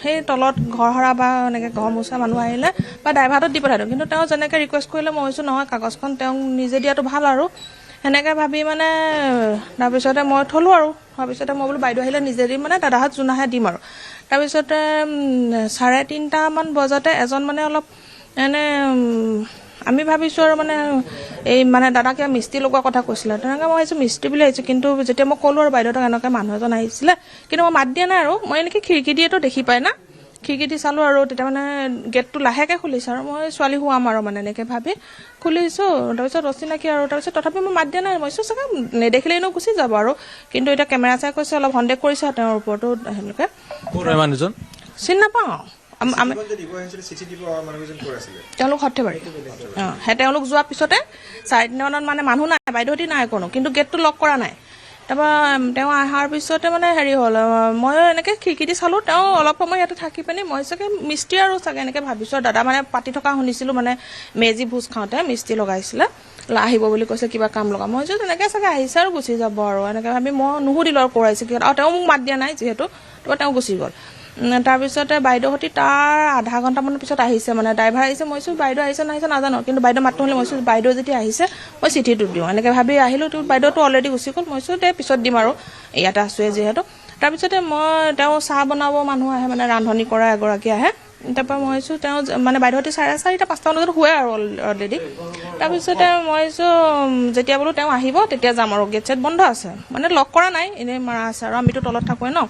সেই তলত ঘৰ সৰা বা এনেকৈ ঘৰ মোচা মানুহ আহিলে বা ড্ৰাইভাৰটোত দি পঠাই দিওঁ। কিন্তু তেওঁ যেনেকৈ ৰিকুৱেষ্ট কৰিলে মই কৈছোঁ নহয় কাগজখন তেওঁক নিজে দিয়াটো ভাল আৰু। সেনেকৈ ভাবি মানে তাৰপিছতে মই থ'লোঁ আৰু। তাৰপিছতে মই বোলো বাইদেউ আহিলে নিজে দিম, মানে দাদাহঁত যোন আহে দিম আৰু। তাৰপিছতে 3:30মান বজাতে এজন মানে অলপ আমি ভাবিছোঁ আৰু এই দাদা কিবা মিস্ত্ৰী লগোৱা কথা কৈছিলে। তেনেকৈ মই ভাবিছোঁ মিস্ত্ৰী বুলি আহিছোঁ, কিন্তু যেতিয়া মই ক'লোঁ আৰু বাইদেউহঁতক এনেকৈ মানুহ এজন আহিছিলে, কিন্তু মই মাত দিয়া নাই আৰু। মই এনেকৈ খিৰিকী দিয়েতো দেখি পাই না, খিৰিকী দি চালোঁ আৰু তেতিয়া গেটটো লাহেকৈ খুলিছে আৰু মই ছোৱালী শুৱাম আৰু এনেকৈ ভাবি খুলিছোঁ। তাৰপিছত অচিনাকি আৰু তাৰপিছত তথাপি মই মাত দিয়া নাই, মই চাগে নেদেখিলে এনেও গুচি যাব আৰু। কিন্তু এতিয়া কেমেৰা চাই কৈছে অলপ সন্দেহ কৰিছে তেওঁৰ ওপৰতো। তেওঁলোকে মানুহজন চিনি নাপাওঁ। তেওঁলোক সৰ্থেবাৰী। তেওঁলোক যোৱাৰ পিছতে 4:30 মানত মানুহ নাই, বাইদেউহঁতি নাই কোনো, কিন্তু গেটটো লক কৰা নাই। তাৰপৰা তেওঁ অহাৰ পিছতে মানে হেৰি হ'ল মই এনেকৈ খিৰিকী দি চালোঁ তেওঁ অলপ সময় ইয়াতে থাকি পিনি মই চাগে মিস্ত্ৰী আৰু চাগে এনেকৈ ভাবিছোঁ দাদা মানে পাতি থকা শুনিছিলোঁ মানে মেজি ভোজ খাওঁতে মিস্ত্ৰী লগাইছিলে আহিব বুলি কৈছে কিবা কাম লগা মই যে তেনেকৈ চাগে আহিছে আৰু গুচি যাব আৰু এনেকৈ ভাবি মই নুসুধিলোঁ আৰু কৰাইছে কি আৰু তেওঁ মোক মাত দিয়া নাই যিহেতু তাৰপৰা তেওঁ গুচি গ'ল তাৰপিছতে বাইদেউহঁতি তাৰ আধা ঘণ্টামানৰ পিছত আহিছে মানে ড্ৰাইভাৰ আহিছে মই কৈছোঁ বাইদেউ আহিছে নাহিছে নাজানো কিন্তু বাইদেউ মাতটো হ'লে মই কৈছোঁ বাইদেউ যেতিয়া আহিছে মই চিঠিটো দিওঁ এনেকৈ ভাবি আহিলোঁ তো বাইদেউটো অলৰেডি গুচি গ'ল মই কৈছোঁ দে পিছত দিম আৰু ইয়াতে আছোঁৱে যিহেতু তাৰপিছতে মই তেওঁ চাহ বনাব মানুহ আহে মানে ৰান্ধনি কৰা এগৰাকী আহে তাৰপৰা মই কৈছোঁ তেওঁ মানে বাইদেউহঁতি 4:30 5টামান বজাত শুৱে আৰু অলৰেডি তাৰপিছতে মই কৈছোঁ যেতিয়া বোলো তেওঁ আহিব তেতিয়া যাম আৰু গেট চেট বন্ধ আছে মানে লক কৰা নাই এনেই মাৰা আছে আৰু আমিতো তলত থাকোঁৱে ন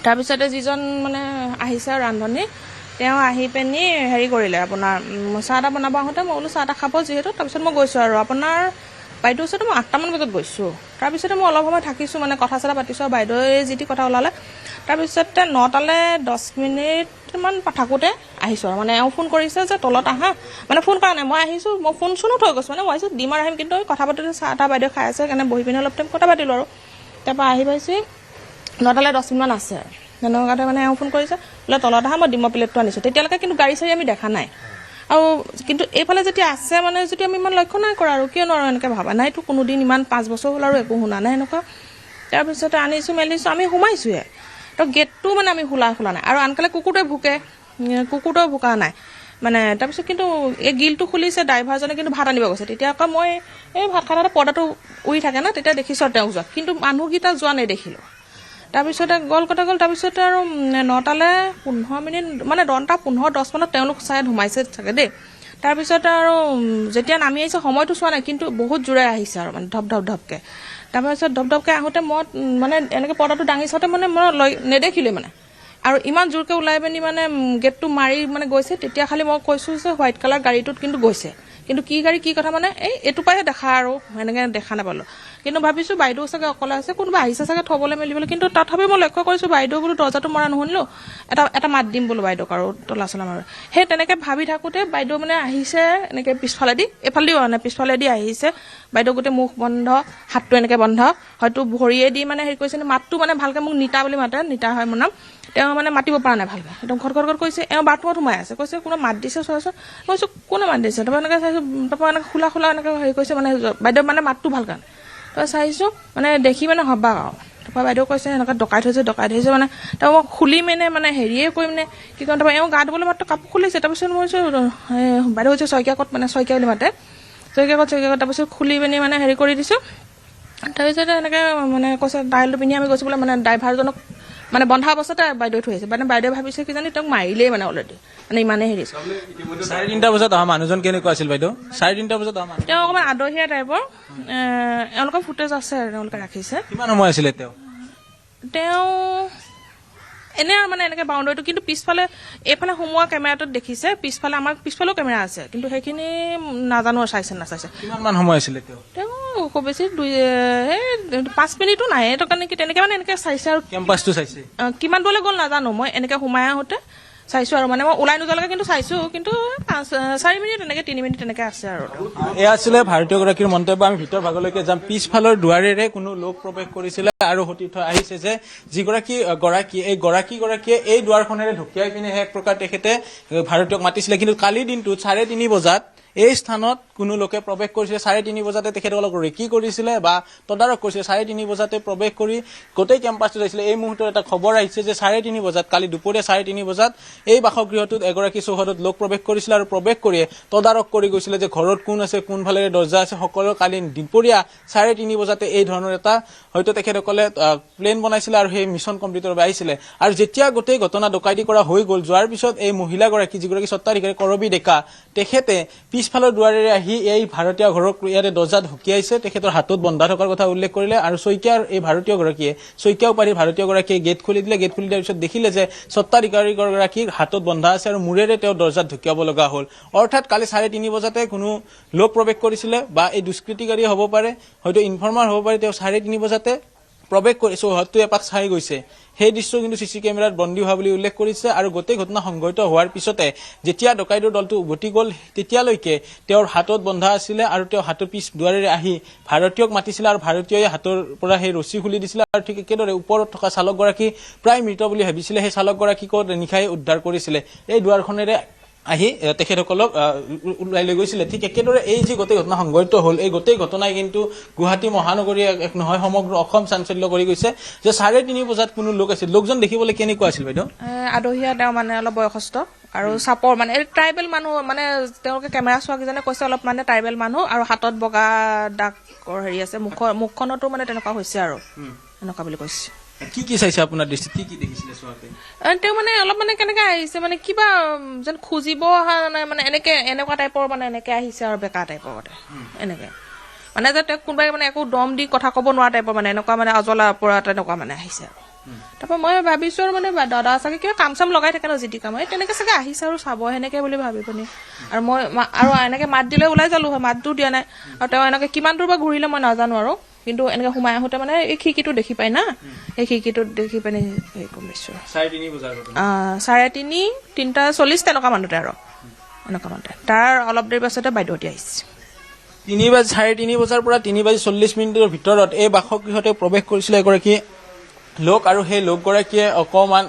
তাৰপিছতে যিজন মানে আহিছে আৰু ৰান্ধনি তেওঁ আহি পিনি হেৰি কৰিলে আপোনাৰ চাহ এটা বনাব আহোঁতে মই বোলো চাহ এটা খাব যিহেতু তাৰপিছত মই গৈছোঁ আৰু আপোনাৰ বাইদেউৰ ওচৰতে মই 8টামান বজাত গৈছোঁ তাৰপিছতে মই অলপ সময় থাকিছোঁ মানে কথা চথা পাতিছোঁ আৰু বাইদেৱে যি টি কথা ওলালে তাৰপিছতে 9টালৈ 10 মিনিটমান থাকোঁতে আহিছোঁ আৰু মানে এওঁ ফোন কৰিছে যে তলত আহা মানে ফোন কৰা নাই মই আহিছোঁ মই ফোন চোনো থৈ গৈছোঁ মানে মই আহিছোঁ দিম আৰু আহিম কিন্তু কথা পাতোঁতে চাহ এটা বাইদেউ খাই আছে সেইকাৰণে বহি পিনি অলপ টাইম কথা পাতিলোঁ আৰু তাৰপৰা আহি পাইছোঁ 9টালৈ 10 মিনিটমান আছে তেনেকুৱাতে মানে এওঁ ফোন কৰিছে বোলে তলত আহা মই ডিমৰ প্লেটটো আনিছোঁ তেতিয়ালৈকে কিন্তু গাড়ী চাড়ী আমি দেখা নাই আৰু কিন্তু এইফালে যেতিয়া আছে মানে যদি আমি ইমান লক্ষ্য নাই কৰা আৰু কিয়নো আৰু এনেকৈ ভাবা নাইতো কোনোদিন ইমান 5 বছৰ হ'ল আৰু একো শুনা নাই এনেকুৱা তাৰপিছতে আনিছোঁ মেলিছোঁ আমি সোমাইছোঁহে তো গেটটো মানে আমি খোলা নাই আৰু আনকালে কুকুৰটোৱে ভোকা নাই মানে তাৰপিছত কিন্তু এই গিলটো খুলিছে ড্ৰাইভাৰজনে কিন্তু ভাত আনিব গৈছে তেতিয়া আকৌ মই এই ভাত খাওঁতে পৰ্দাটো উৰি থাকে না তেতিয়া দেখিছোঁ তেওঁ যোৱা কিন্তু মানুহকেইটা যোৱা নেদেখিলোঁ তাৰপিছতে গ'ল তাৰপিছতে আৰু 9টালৈ 15 মিনিট মানে 10টা 15-10 মানত তেওঁলোক চাই সোমাইছে চাগে দেই তাৰপিছতে আৰু যেতিয়া নামি আহিছে সময়টো চোৱা নাই কিন্তু বহুত জোৰে আহিছে আৰু মানে ধপকৈ তাৰপিছত ধপকৈ আহোঁতে মই মানে এনেকৈ পৰ্দাটো দাঙি চাওঁতে মানে মই নেদেখিলোঁ মানে আৰু ইমান জোৰকৈ ওলাই পিনি মানে গেটটো মাৰি মানে গৈছে তেতিয়া খালি মই কৈছোঁ যে হোৱাইট কালাৰ গাড়ীটোত কিন্তু গৈছে কিন্তু কি গাড়ী কি কথা মানে এইটো পৰাহে দেখা আৰু এনেকৈ দেখা নাপালোঁ কিন্তু ভাবিছোঁ বাইদেউ চাগে অকলে আছে কোনোবা আহিছে চাগে থ'বলৈ মেলিবলৈ কিন্তু তথাপি মই লক্ষ্য কৰিছোঁ বাইদেউ বোলো দৰ্জাটো মৰা নুশুনিলোঁ এটা মাত দিম বোলো বাইদেউক আৰু তলা চলা মাৰোঁ সেই তেনেকৈ ভাবি থাকোঁতে বাইদেউ মানে আহিছে এনেকৈ পিছফালেদি এইফালেদিও মানে পিছফালেদি আহিছে বাইদেউ গোটেই মুখ বন্ধ হাতটো এনেকৈ বন্ধ হয়তো ভৰিয়েদি মানে হেৰি কৰিছে মাতটো মানে ভালকৈ মোক নিতা বুলি মাতে নিতা হয় মোৰ নাম তেওঁ মানে মাতিব পৰা নাই ভালকৈ একদম ঘট কৰিছে এওঁ বাথৰুমত সোমাই আছে কৈছে কোনে মাত দিছে চোৱাচোন মই কৈছোঁ কোনে মাত দিছে তাৰপৰা এনেকৈ চাইছোঁ তাৰপৰা এনেকৈ খোলা এনেকৈ হেৰি কৰিছে মানে বাইদেউ মানে মাতটো ভালকৈ তাৰপৰা চাইছোঁ মানে দেখি মানে হবা আৰু তাৰপৰা বাইদেউ কৈছে এনেকৈ ডকাইত হৈছে মানে তাৰপৰা মই খুলি মানে হেৰিয়ে কৰি মানে কি কওঁ তাৰপৰা এওঁ গা ধুবলৈ মাত্ৰ কাপোৰ খুলিছে তাৰপিছত মই কৈছোঁ বাইদেউ হৈছে শইকীয়া ক'ত মানে শইকীয়া বুলি মাতে শইকীয়া ক'ত তাৰপিছত খুলি পিনি মানে হেৰি কৰি দিছোঁ তাৰপিছতে এনেকৈ মানে কৈছে ডাইলটো পিন্ধি আমি গৈছোঁ বোলে মানে ড্ৰাইভাৰজনক মানে বন্ধা অৱস্থাতে বাইদেউ থৈ আহিছে মানে বাইদেউ ভাবিছে কিজানি তেওঁক মাৰিলেই মানে অলৰেডি মানে ইমানেই হেৰি 3:30 বজাত অহা মানুহজন কেনেকুৱা আছিল বাইদেউ 3:30 বজাত অহা তেওঁ অকণমান আদহীয়া টাইপৰ এওঁলোকৰ ফুটেজ আছে তেওঁলোকে ৰাখিছে কিমান সময় আছিলে তেওঁ এনে আৰু মানে এনেকৈ বাউণ্ডাৰীটো কিন্তু পিছফালে এইফালে সোমোৱা কেমেৰাটোত দেখিছে পিছফালে আমাৰ পিছফালেও কেমেৰা আছে কিন্তু সেইখিনি নাজানো চাইছে নাচাইছে কিমান সময় আছিলে তেওঁ খুব বেছি 5 মিনিটো নাই এইটো কাৰণে কি তেনেকৈ মানে এনেকৈ চাইছে আৰু কেম্পাছটো চাইছে কিমান দূৰলৈ গ'ল নাজানো মই এনেকৈ সোমাই আহোঁতে চাইছোঁ আৰু মানে মই ওলাই নোযোৱালৈকে কিন্তু চাইছোঁ কিন্তু 4 মিনিট এনেকৈ 3 মিনিট তেনেকৈ আছে আৰু এয়া আছিলে ভাৰতীয়গৰাকীৰ মন্তব্য আমি ভিতৰ ভাগলৈকে যাম পিছফালৰ দুৱাৰেৰে কোনো লোক প্ৰৱেশ কৰিছিলে আৰু সতি থৈ আহিছে যে গৰাকীয়ে এই দুৱাৰখনেৰে ঢুকিয়াই পিনেহে এক প্ৰকাৰ তেখেতে ভাৰতীয়ক মাতিছিলে কিন্তু কালিৰ দিনটোত 3:30 বজাত এই স্থানত কোনো লোকে প্ৰৱেশ কৰিছিলে 3:30 বজাতে তেখেতসকলক ৰেকি কৰিছিলে বা তদাৰক কৰিছিলে 3:30 বজাতে প্ৰৱেশ কৰি গোটেই কেম্পাছটো আহিছিলে এই মুহূৰ্তত এটা খবৰ আহিছে যে 3:30 বজাত কালি দুপৰীয়া 3:30 বজাত এই বাসগৃহটোত এগৰাকী চৌহদত লোক প্ৰৱেশ কৰিছিলে আৰু প্ৰৱেশ কৰিয়ে তদাৰক কৰি গৈছিলে যে ঘৰত কোন আছে কোনফালেৰে দৰ্জা আছে সকলো কালি দুপৰীয়া 3:30 বজাতে এই ধৰণৰ এটা হয়তো তেখেতসকলে প্লেন বনাইছিলে আৰু সেই মিছন কমপ্লিটৰ বাবে আহিছিলে আৰু যেতিয়া গোটেই ঘটনা ডকাইতি কৰা হৈ গ'ল যোৱাৰ পিছত এই মহিলাগৰাকী যিগৰাকী স্বত্বাধিকাৰী কৰবী ডেকা তেখেতে পিছফালৰ দুৱাৰেৰে আহি এই ভাৰতীয় ঘৰক ইয়াতে দৰ্জাত ঢুকিয়াইছে তেখেতৰ হাতত বন্ধা থকাৰ কথা উল্লেখ কৰিলে আৰু শইকীয়াৰ এই শইকীয়া উপাধিৰ ভাৰতীয়গৰাকীয়ে গেট খুলি দিলে গেট খুলি দিয়াৰ পিছত দেখিলে যে স্বত্বাধিকাৰীগৰাকীৰ হাতত বন্ধা আছে আৰু মূৰেৰে তেওঁ দৰ্জাত ঢুকিয়াব লগা হ'ল অৰ্থাৎ কালি 3:30 বজাতে কোনো লোক প্ৰৱেশ কৰিছিলে বা এই দুষ্কৃতিকাৰী হ'ব পাৰে হয়তো ইনফৰ্মাৰ হ'ব পাৰে তেওঁ 3:30 বজাতে প্ৰৱেশ কৰি চৌহদটো এপাক চাই গৈছে সেই দৃশ্য কিন্তু চিচি কেমেৰাত বন্দী হোৱা বুলি উল্লেখ কৰিছে। আৰু গোটেই ঘটনা সংঘটিত হোৱাৰ পিছতে যেতিয়া ডকাইতৰ দলটো উভতি গ'ল তেতিয়ালৈকে তেওঁৰ হাতত বন্ধা আছিলে আৰু তেওঁ হাতৰ পিছ দুৱাৰেৰে আহি ভাৰতীয়ক মাতিছিলে আৰু ভাৰতীয়ই হাতৰ পৰা সেই ৰছী খুলি দিছিলে আৰু ঠিক একেদৰে ওপৰত থকা চালকগৰাকী প্ৰায় মৃত বুলি ভাবিছিলে সেই চালকগৰাকীকো নিশাই উদ্ধাৰ কৰিছিলে। এই দুৱাৰখনেৰে আহি তেখেতসকলক ওলাই লৈ গৈছিলে। ঠিক একেদৰে এই যি গোটেই ঘটনা সংঘটিত হ'ল এই গোটেই ঘটনাই কিন্তু গুৱাহাটী মহানগৰী এক নহয় সমগ্ৰ অসম চাঞ্চল্য কৰি গৈছে যে 3:30 বজাত কোনো লোক আছিল। লোকজন দেখিবলৈ কেনেকুৱা আছিল বাইদেউ? আদহীয়া, তেওঁ মানে অলপ বয়সস্থ আৰু চাপৰ, মানে ট্ৰাইবেল মানুহ, মানে তেওঁলোকে কেমেৰা চোৱাকেইজনে কৈছে অলপ মানে ট্ৰাইবেল মানুহ আৰু হাতত বগা দাগৰ হেৰি আছে, মুখখনতো মানে তেনেকুৱা হৈছে আৰু এনেকুৱা বুলি কৈছে। কি কি চাইছে আপোনাৰ দৃষ্টিত, কি কি দেখিছিলে চোৱাতে? তেওঁ মানে অলপ মানে কেনেকে আহিছে, মানে কিবা যেন খুজিব অহা নাই, মানে এনেকুৱা টাইপৰ, মানে এনেকে আহিছে আৰু বেকা টাইপৰ এনেকে, মানে যে তেওঁক কোনোবাই মানে একো দম দি কথা ক'ব নোৱাৰা টাইপৰ, মানে এনেকুৱা মানে অজলা পৰা তেনেকুৱা মানে আহিছে আৰু। তাৰপৰা মই ভাবিছো আৰু মানে দাদা চাগে কিবা কাম চাম লগাই থাকে ন, জিটি কাম, তেনেকে চাগে আহিছে আৰু চাব সেনেকে বুলি ভাবি পিনি আৰু মই আৰু এনেকে মাত দিলে ওলাই যালো হয়, মাতটো দিয়া নাই। আৰু তেওঁ এনেকে কিমান দূৰ পৰা ঘূৰিলে মই নাজানো আৰু, কিন্তু এনেকে সোমাই আহোঁতে মানে এই খিৰিকীটো দেখি পাই না, এই খিৰিকীটোত দেখি পিনি হেৰি কৰিছো। 3:30 বজাৰ ঘটনা, 3:30, 3:40 তেনেকুৱা মানুহতে আৰু এনেকুৱা মানুহতে। তাৰ অলপ দেৰি পাছতে বাইদেউহঁতে আহিছে। 3:30 বজাৰ পৰা 3:40 ভিতৰত এই বাসগৃহতে প্ৰৱেশ কৰিছিলে এগৰাকী লোক আৰু সেই লোকগৰাকীয়ে অকণমান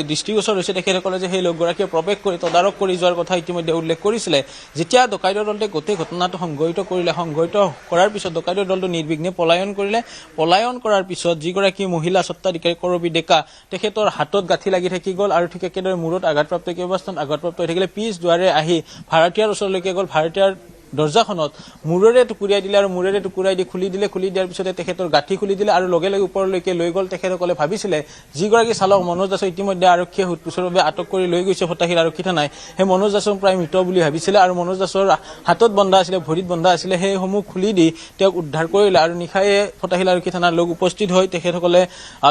দৃষ্টিগোচৰ হৈছে তেখেতসকলে যে সেই লোকগৰাকীয়ে প্ৰৱেশ কৰি তদাৰক কৰি যোৱাৰ কথা ইতিমধ্যে উল্লেখ কৰিছিলে। যেতিয়া ডকাইতৰ দলটোৱে গোটেই ঘটনাটো সংঘটিত কৰিলে, সংঘটিত কৰাৰ পিছত ডকাইতৰ দলটো নিৰ্বিঘ্নে পলায়ন কৰিলে। পলায়ন কৰাৰ পিছত যিগৰাকী মহিলা স্বত্বাধিকাৰী কৰবী ডেকা, তেখেতৰ হাতত গাঁঠি লাগি থাকি গ'ল আৰু ঠিক একেদৰে মূৰত আঘাতপ্ৰাপ্ত, কেইবাস্থানত আঘাতপ্ৰাপ্ত হৈ থাকিলে। পিছ দুৱাৰে আহি ভাৰতীয়াৰ ওচৰলৈকে গ'ল, ভাৰতীয়াৰ দৰ্জাখনত মূৰেৰে টুকুৰিয়াই দিলে আৰু মূৰেৰে টুকুৰাই দি খুলি দিলে। খুলি দিয়াৰ পিছতে তেখেতৰ গাঁঠি খুলি দিলে আৰু লগে লগে ওপৰলৈকে লৈ গ'ল। তেখেতসকলে ভাবিছিলে যিগৰাকী চালক মনোজ দাসক ইতিমধ্যে আৰক্ষীয়ে সোধপোছৰ বাবে আটক কৰি লৈ গৈছে ফটাশীল আৰক্ষী থানায়, সেই মনোজ দাসক প্ৰায় মৃত বুলি ভাবিছিলে আৰু মনোজ দাসৰ হাতত বন্ধা আছিলে, ভৰিত বন্ধা আছিলে, সেইসমূহ খুলি দি তেওঁক উদ্ধাৰ কৰিলে আৰু নিশায়ে ফটাশীল আৰক্ষী থানাৰ লোক উপস্থিত হৈ তেখেতসকলে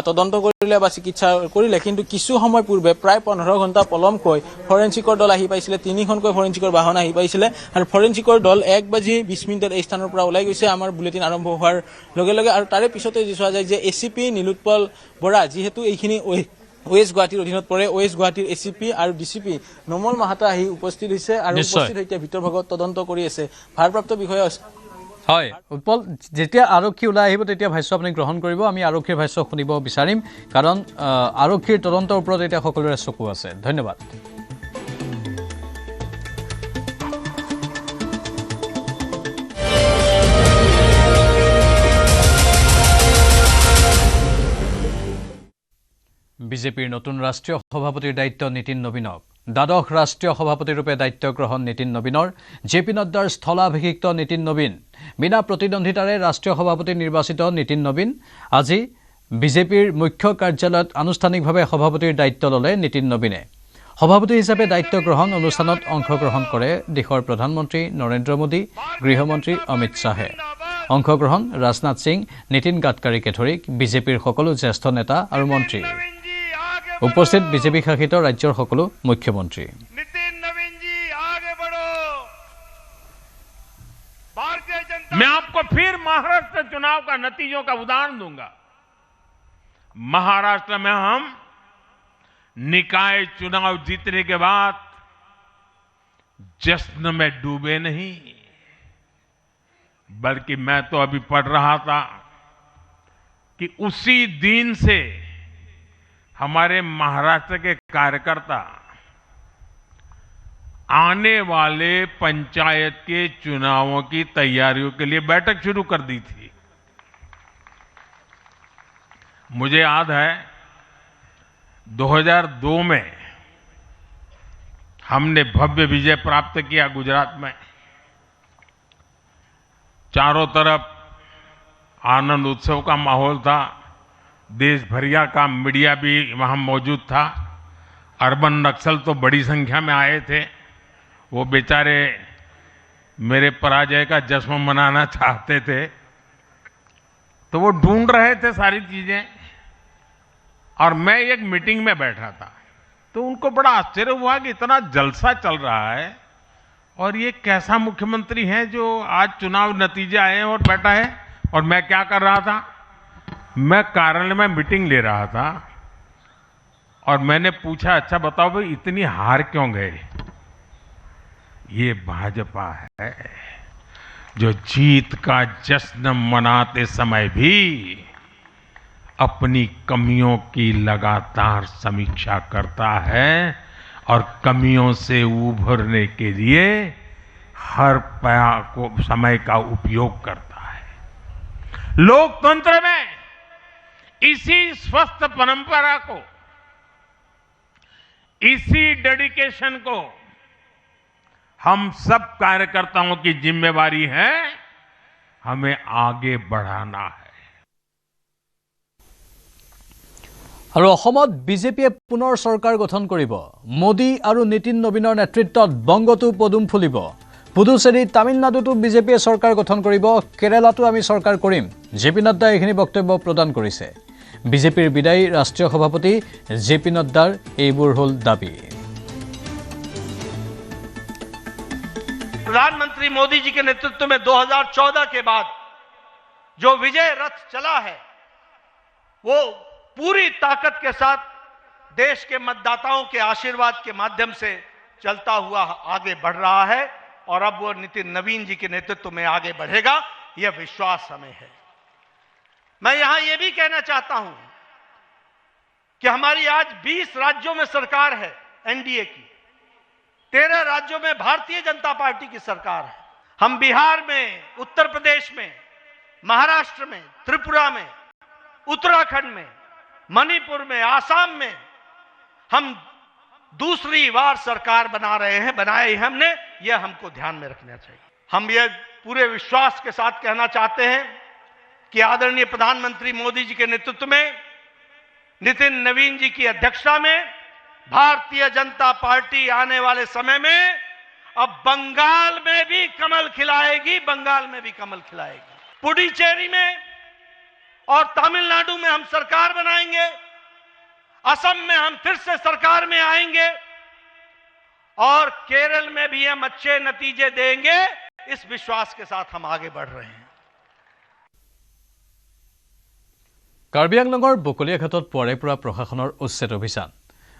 তদন্ত কৰিলে বা চিকিৎসা কৰিলে। কিন্তু কিছু সময় পূৰ্বে প্ৰায় 15 ঘণ্টা পলমকৈ ফৰেঞ্চিকৰ দল আহি পাইছিলে, 3খনকৈ ফৰেঞ্চিকৰ বাহন আহি পাইছিলে আৰু ফৰেঞ্চিকৰ দল 1:20 এই স্থানৰ পৰা ওলাই গৈছে আমাৰ বুলেটিন আৰম্ভ হোৱাৰ লগে লগে। আৰু তাৰে পিছতে যি চোৱা যায় যে ACP নীলোৎপল বৰা, যিহেতু এইখিনি OS গুৱাহাটীৰ অধীনত পৰে, OS গুৱাহাটীৰ ACP আৰু DCP নোমল মাহাতো আহি উপস্থিত হৈছে আৰু উপস্থিত হৈ এতিয়া ভিতৰ ভাগত তদন্ত কৰি আছে ভাৰপ্ৰাপ্ত বিষয়া। হয় উৎপল, যেতিয়া আৰক্ষী ওলাই আহিব তেতিয়া ভাষ্য আপুনি গ্ৰহণ কৰিব। আমি আৰক্ষীৰ ভাষ্য শুনিব বিচাৰিম, কাৰণ আৰক্ষীৰ তদন্তৰ ওপৰত এতিয়া সকলোৰে চকু আছে। ধন্যবাদ। বিজেপিৰ নতুন ৰাষ্ট্ৰীয় সভাপতিৰ দায়িত্ব নীতিন নবীনক। দ্বাদশ ৰাষ্ট্ৰীয় সভাপতিৰূপে দায়িত্ব গ্ৰহণ নীতিন নবীনৰ। JP নাড্ডাৰ স্থলাভিষিক্ত নীতিন নবীন। বিনা প্ৰতিদ্বন্দ্বিতাৰে ৰাষ্ট্ৰীয় সভাপতি নিৰ্বাচিত নীতিন নবীন আজি বিজেপিৰ মুখ্য কাৰ্যালয়ত আনুষ্ঠানিকভাৱে সভাপতিৰ দায়িত্ব ল'লে নীতিন নবীনে। সভাপতি হিচাপে দায়িত্ব গ্ৰহণ অনুষ্ঠানত অংশগ্ৰহণ কৰে দেশৰ প্ৰধানমন্ত্ৰী নৰেন্দ্ৰ মোদী, গৃহমন্ত্ৰী অমিত শ্বাহে। অংশগ্ৰহণ ৰাজনাথ সিং, নীতিন গাডকাৰীকে ধৰি বিজেপিৰ সকলো জ্যেষ্ঠ নেতা আৰু মন্ত্ৰী। উপস্থিত বিজেপি শাসিত ৰাজ্যৰ সকলো মুখ্যমন্ত্ৰী। मैं आपको फिर महाराष्ट्र चुनाव का नतीजों का उदाहरण दूंगा। महाराष्ट्र में हम निकाय चुनाव जीतने के बाद जश्न में डूबे नहीं, बल्कि मैं तो अभी पढ़ रहा था कि उसी दिन से हमारे महाराष्ट्र के कार्यकर्ता आने वाले पंचायत के चुनावों की तैयारियों के लिए बैठक शुरू कर दी थी। मुझे याद है 2002 में हमने भव्य विजय प्राप्त किया गुजरात में। चारों तरफ आनंद उत्सव का माहौल था, देश भरिया का मीडिया भी वहां मौजूद था। अर्बन नक्सल तो बड़ी संख्या में आए थे। वो बेचारे मेरे पराजय का जश्न मनाना चाहते थे, तो वो ढूंढ रहे थे सारी चीजें, और मैं एक मीटिंग में बैठा था, तो उनको बड़ा आश्चर्य हुआ कि इतना जलसा चल रहा है और ये कैसा मुख्यमंत्री है जो आज चुनाव नतीजे आए हैं और बैठा है। और मैं क्या कर रहा था, मैं कार्यालय में मीटिंग ले रहा था और मैंने पूछा अच्छा बताओ भाई इतनी हार क्यों गए? ये भाजपा है जो जीत का जश्न मनाते समय भी अपनी कमियों की लगातार समीक्षा करता है और कमियों से उभरने के लिए हर समय का उपयोग करता है। लोकतंत्र में इसी स्वस्थ परंपरा को, इसी डेडिकेशन को हम सब कार्यकर्ताओं की जिम्मेवारी है, हमें आगे बढ़ाना है। আৰু অসমত বিজেপিয়ে পুনৰ চৰকাৰ গঠন কৰিব। মোদী আৰু নীতিন নবীনৰ নেতৃত্বত বংগতো পদুম ফুলিব। পুডুচেৰী তামিলনাডুতো বিজেপিয়ে চৰকাৰ গঠন কৰিব। কেৰালাতো আমি চৰকাৰ কৰিম। জেপি নাড্ডাই এইখিনি বক্তব্য প্ৰদান কৰিছে। বিজেপিৰ বিদায়ী ৰাষ্ট্ৰীয় সভাপতি জেপি নাড্ডাৰ এইবোৰ হ'ল দাবী। प्रधानमंत्री मोदी जी के नेतृत्व में 2014 के बाद जो विजय रथ चला है वो पूरी ताकत के साथ देश के मतदाताओं के आशीर्वाद के माध्यम से चलता हुआ आगे बढ़ रहा है और अब वो नितिन नवीन जी के नेतृत्व में आगे बढ़ेगा, यह विश्वास हमें है। मैं यहां यह भी कहना चाहता हूं कि हमारी आज 20 राज्यों में सरकार है एनडीए की, 13 राज्यों में भारतीय जनता पार्टी की सरकार है। हम बिहार में, उत्तर प्रदेश में, महाराष्ट्र में, त्रिपुरा में, उत्तराखंड में, मणिपुर में, आसाम में हम दूसरी बार सरकार बना रहे हैं, बनाई हमने, यह हमको ध्यान में रखना चाहिए। हम यह पूरे विश्वास के साथ कहना चाहते हैं कि आदरणीय प्रधानमंत्री मोदी जी के नेतृत्व में, नितिन नवीन जी की अध्यक्षता में भारतीय जनता पार्टी आने वाले समय में अब बंगाल में भी कमल खिलाएगी, बंगाल में भी कमल खिलाएगी। पुडुचेरी में और तमिलनाडु में हम सरकार बनाएंगे, असम में हम फिर से सरकार में आएंगे और केरल में भी हम अच्छे नतीजे देंगे। इस विश्वास के साथ हम आगे बढ़ रहे हैं। কাৰ্বি আংলঙৰ বকলিয়াঘাটত পুৱাৰে পৰা প্ৰশাসনৰ উচ্ছেদ অভিযান।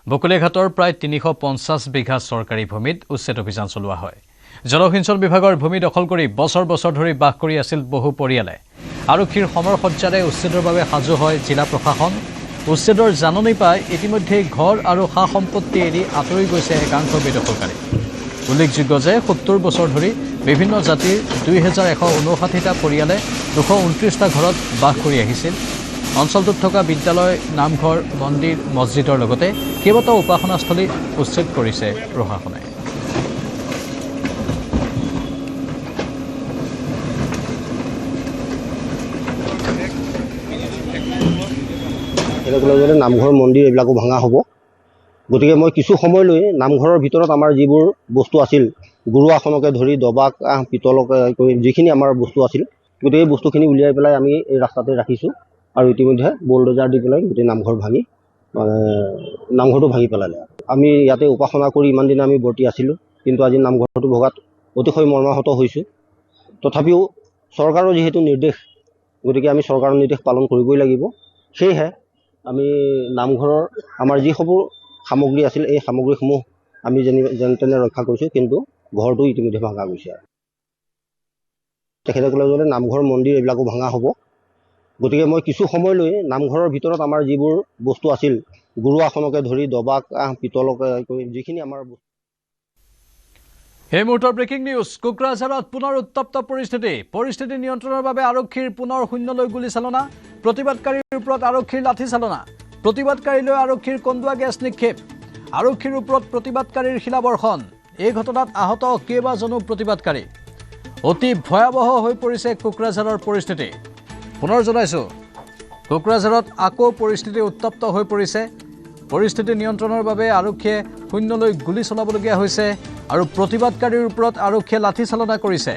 বকলিয়াঘাটৰ প্ৰায় 350 বিঘা চৰকাৰী ভূমিত উচ্ছেদ অভিযান চলোৱা হয়। জলসিঞ্চন বিভাগৰ ভূমি দখল কৰি বছৰ বছৰ ধৰি বাস কৰি আছিল বহু পৰিয়ালে। আৰক্ষীৰ সমৰসজ্জাৰে উচ্ছেদৰ বাবে সাজু হয় জিলা প্ৰশাসন। উচ্ছেদৰ জাননী পাই ইতিমধ্যে ঘৰ আৰু সা সম্পত্তি এৰি আঁতৰি গৈছে একাংশ বেদখলকাৰী। উল্লেখযোগ্য যে 70 বছৰ ধৰি বিভিন্ন জাতিৰ 2159টা পৰিয়ালে 229টা ঘৰত বাস কৰি আহিছিল। অঞ্চলটোত থকা বিদ্যালয়, নামঘৰ, মন্দিৰ, মছজিদৰ লগতে কেইবাটাও উপাসনাস্থলী উচ্ছেদ কৰিছে প্ৰশাসনে। নামঘৰ, মন্দিৰ এইবিলাকো ভঙা হ'ব। গতিকে মই কিছু সময়লৈ নামঘৰৰ ভিতৰত আমাৰ যিবোৰ বস্তু আছিল, গুৰু আসনকে ধৰি দবা, কাঁহ, পিতলকে যিখিনি আমাৰ বস্তু আছিল, গোটেই বস্তুখিনি উলিয়াই পেলাই আমি এই ৰাস্তাতে ৰাখিছোঁ আৰু ইতিমধ্যে বুলডোজাৰ দি পেলাই গোটেই নামঘৰটো ভাঙি পেলালে। আমি ইয়াতে উপাসনা কৰি ইমান দিনে আমি বৰ্তি আছিলোঁ, কিন্তু আজি নামঘৰটো ভগাত অতিশয় মৰ্মাহত হৈছোঁ। তথাপিও চৰকাৰৰ যিহেতু নিৰ্দেশ, গতিকে আমি চৰকাৰৰ নিৰ্দেশ পালন কৰিবই লাগিব। সেয়েহে আমি নামঘৰৰ আমাৰ যিসমূহ সামগ্ৰী আছিল, এই সামগ্ৰীসমূহ আমি যেনে তেনে ৰক্ষা কৰিছোঁ, কিন্তু ঘৰটো ইতিমধ্যে ভঙা গৈছে। তেখেতে ক'লে যে নামঘৰ, মন্দিৰ এইবিলাকো ভঙা হ'ব। গতিকে মই কিছু সময়লৈ নামঘৰৰ ভিতৰত আমাৰ যিবোৰ বস্তু আছিল, গুৰু আসনকে ধৰি দবা, কাঁহ, পিতলকে যিখিনি আমাৰ এই মুহূৰ্তৰ ব্ৰেকিং নিউজ। কোকৰাঝাৰত পুনৰ উত্তপ্ত পৰিস্থিতি নিয়ন্ত্ৰণৰ বাবে আৰক্ষীৰ পুনৰ শূন্যলৈ গুলীচালনা, প্ৰতিবাদকাৰীৰ ওপৰত আৰক্ষীৰ লাঠিচালনা, প্ৰতিবাদকাৰীলৈ আৰক্ষীৰ কন্দুৱা গেছ নিক্ষেপ, আৰক্ষীৰ ওপৰত প্ৰতিবাদকাৰীৰ শিলাবৰ্ষণ। এই ঘটনাত আহত কেইবাজনো প্ৰতিবাদকাৰী। অতি ভয়াৱহ হৈ পৰিছে কোকৰাঝাৰৰ পৰিস্থিতি। পুনৰ জনাইছোঁ, কোকৰাঝাৰত আকৌ পৰিস্থিতি উত্তপ্ত হৈ পৰিছে। পৰিস্থিতি নিয়ন্ত্ৰণৰ বাবে আৰক্ষীয়ে শূন্যলৈ গুলী চলাবলগীয়া হৈছে আৰু প্ৰতিবাদকাৰীৰ ওপৰত আৰক্ষীয়ে লাঠিচালনা কৰিছে।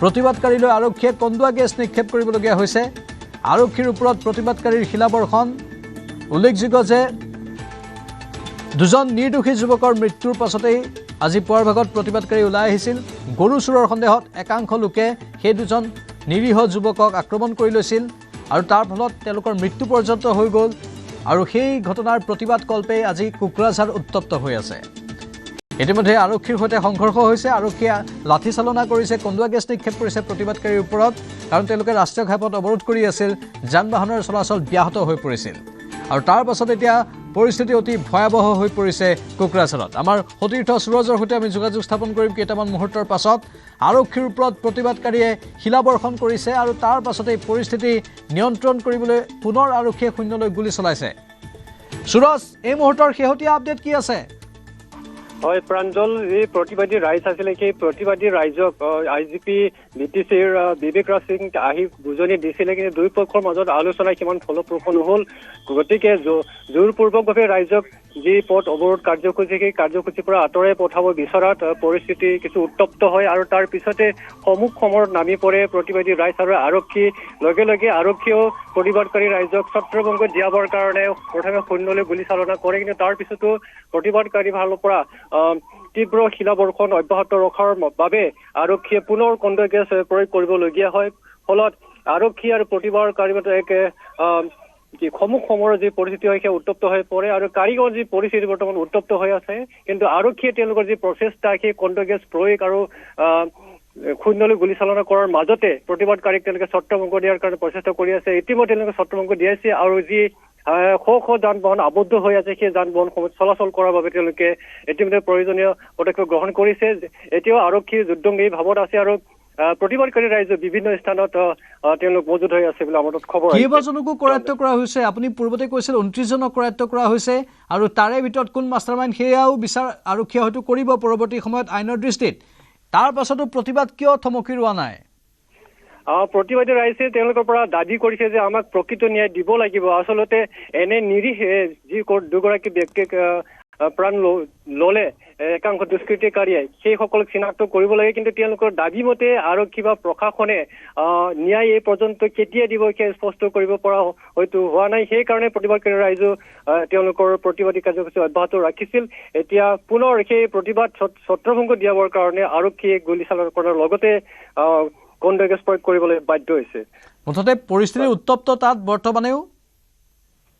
প্ৰতিবাদকাৰীলৈ আৰক্ষীয়ে কন্দুৱা গেছ নিক্ষেপ কৰিবলগীয়া হৈছে। আৰক্ষীৰ ওপৰত প্ৰতিবাদকাৰীৰ শিলাবৰ্ষণ। উল্লেখযোগ্য যে দুজন নিৰ্দোষী যুৱকৰ মৃত্যুৰ পাছতেই আজি পুৱাৰ ভাগত প্ৰতিবাদকাৰী ওলাই আহিছিল। গৰু চোৰৰ সন্দেহত একাংশ লোকে সেই দুজন নিৰীহ যুৱকক আক্ৰমণ কৰি লৈছিল আৰু তাৰ ফলত তেওঁলোকৰ মৃত্যু পৰ্যন্ত হৈ গ'ল। আৰু সেই ঘটনাৰ প্ৰতিবাদ কল্পে আজি কোকৰাঝাৰ উত্তপ্ত হৈ আছে ইতিমধ্যে আৰক্ষীৰ সৈতে সংঘৰ্ষ হৈছে আৰক্ষীয়ে লাঠি চালনা কৰিছে কন্দুৱা গেছ নিক্ষেপ কৰিছে প্ৰতিবাদকাৰীৰ ওপৰত কাৰণ তেওঁলোকে ৰাষ্ট্ৰীয় ঘাইপথ অৱৰোধ কৰি আছিল যান বাহনৰ চলাচল ব্যাহত হৈ পৰিছিল আৰু তাৰ পাছত এতিয়া পৰিস্থিতি অতি ভয়াবহ হৈ পৰিছে কোকৰাঝাৰত আমাৰ সতীৰ্থ সুৰজৰ সৈতে আমি যোগাযোগ স্থাপন কৰিম কেইটামান মুহূৰ্তৰ পাছত আৰক্ষীৰ ওপৰত প্ৰতিবাদকাৰীয়ে শিলাবৰ্ষণ কৰিছে আৰু তাৰ পাছতে পৰিস্থিতি নিয়ন্ত্ৰণ কৰিবলৈ পুনৰ আৰক্ষীয়ে শূন্যলৈ গুলী চলাইছে সুৰজ এই মুহূৰ্তৰ শেহতীয়া আপডেট কি আছে হয় প্ৰাঞ্জল এই প্ৰতিবাদী ৰাইজ আছিলে সেই প্ৰতিবাদী ৰাইজক IGP BTCৰ বিবেক ৰাজ সিং আহি বুজনি দিছিলে কিন্তু দুই পক্ষৰ মাজত আলোচনা কিমান ফলপ্ৰসূ নহল গতিকে জোৰপূৰ্বকভাৱে ৰাইজক যি পথ অৱৰোধ কাৰ্যসূচী সেই কাৰ্যসূচীৰ পৰা আঁতৰাই পঠাব বিচৰাত পৰিস্থিতি কিছু উত্তপ্ত হয় আৰু তাৰ পিছতে সমুখ সমৰত নামি পৰে প্ৰতিবাদী ৰাইজ আৰু আৰক্ষী লগে লগে আৰক্ষীয়েও প্ৰতিবাদকাৰী ৰাইজক ছত্ৰভংগ দিয়াবৰ কাৰণে প্ৰথমে শূন্যলৈ গুলী চালনা কৰে কিন্তু তাৰ পিছতো প্ৰতিবাদকাৰী ফালৰ পৰা তীব্ৰ শিলাবৰ্ষণ অব্যাহত ৰখাৰ বাবে আৰক্ষীয়ে পুনৰ কন্দুৱা গেছ প্ৰয়োগ কৰিবলগীয়া হয় ফলত আৰক্ষী আৰু প্ৰতিবাদকাৰীৰ মাজত এক সমুখ সমৰৰ যি পৰিস্থিতি হয় সেই উত্তপ্ত হৈ পৰে আৰু কাৰিকৰ যি পৰিস্থিতি বৰ্তমান উত্তপ্ত হৈ আছে কিন্তু আৰক্ষীয়ে তেওঁলোকৰ যি প্ৰচেষ্টা সেই কন্দুৱা গেছ প্ৰয়োগ আৰু শূন্যলৈ গুলী চালনা কৰাৰ মাজতে প্ৰতিবাদকাৰীক তেওঁলোকে ছত্ৰভংগ দিয়াৰ কাৰণে প্ৰচেষ্টা কৰি আছে ইতিমধ্যে তেওঁলোকে ছত্ৰভংগ দিয়াইছে আৰু যি শ যান বাহন আবদ্ধ হৈ আছে সেই যান বাহনসমূহ চলাচল কৰাৰ বাবে তেওঁলোকে ইতিমধ্যে প্ৰয়োজনীয় পদক্ষেপ গ্ৰহণ কৰিছে এতিয়াও আৰক্ষীৰ যুদ্ধংগী ভাৱত আছে আৰু প্ৰতিবাদকাৰী ৰাইজে বিভিন্ন স্থানত তেওঁলোক মজুত হৈ আছে বুলি আমাৰ খবৰ কেইবাজনকো কৰায়ত্ব কৰা হৈছে আপুনি পূৰ্বতে কৈছিল 29 জনক কৰায়ত্ব কৰা হৈছে আৰু তাৰে ভিতৰত কোন মাষ্টাৰমাইণ্ড সেয়াও বিচাৰ আৰক্ষীয়ে হয়তো কৰিব পৰৱৰ্তী সময়ত আইনৰ দৃষ্টিত তাৰ পাছতো প্ৰতিবাদ কিয় থমকি ৰোৱা নাই প্ৰতিবাদী ৰাইজে তেওঁলোকৰ পৰা দাবী কৰিছে যে আমাক প্ৰকৃত ন্যায় দিব লাগিব আচলতে এনে নিৰীহ যি দুগৰাকী ব্যক্তিক প্ৰাণ ললে একাংশ দুষ্কৃতিকাৰীয়ে সেইসকলক চিনাক্ত কৰিব লাগে কিন্তু তেওঁলোকৰ দাবী মতে আৰক্ষী বা প্ৰশাসনে ন্যায় এই পৰ্যন্ত কেতিয়া দিব সেই স্পষ্ট কৰিব পৰা হয়তো হোৱা নাই সেইকাৰণে প্ৰতিবাদকাৰী ৰাইজে তেওঁলোকৰ প্ৰতিবাদী কাৰ্যসূচী অব্যাহত ৰাখিছিল এতিয়া পুনৰ সেই প্ৰতিবাদ ছত্ৰভংগ দিয়াবৰ কাৰণে আৰক্ষীয়ে গুলী চালনা কৰাৰ লগতে কন্দুৱা গেছ প্ৰয়োগ কৰিবলৈ বাধ্য হৈছে মুঠতে পৰিস্থিতি উত্তপ্ত তাত বৰ্তমানেও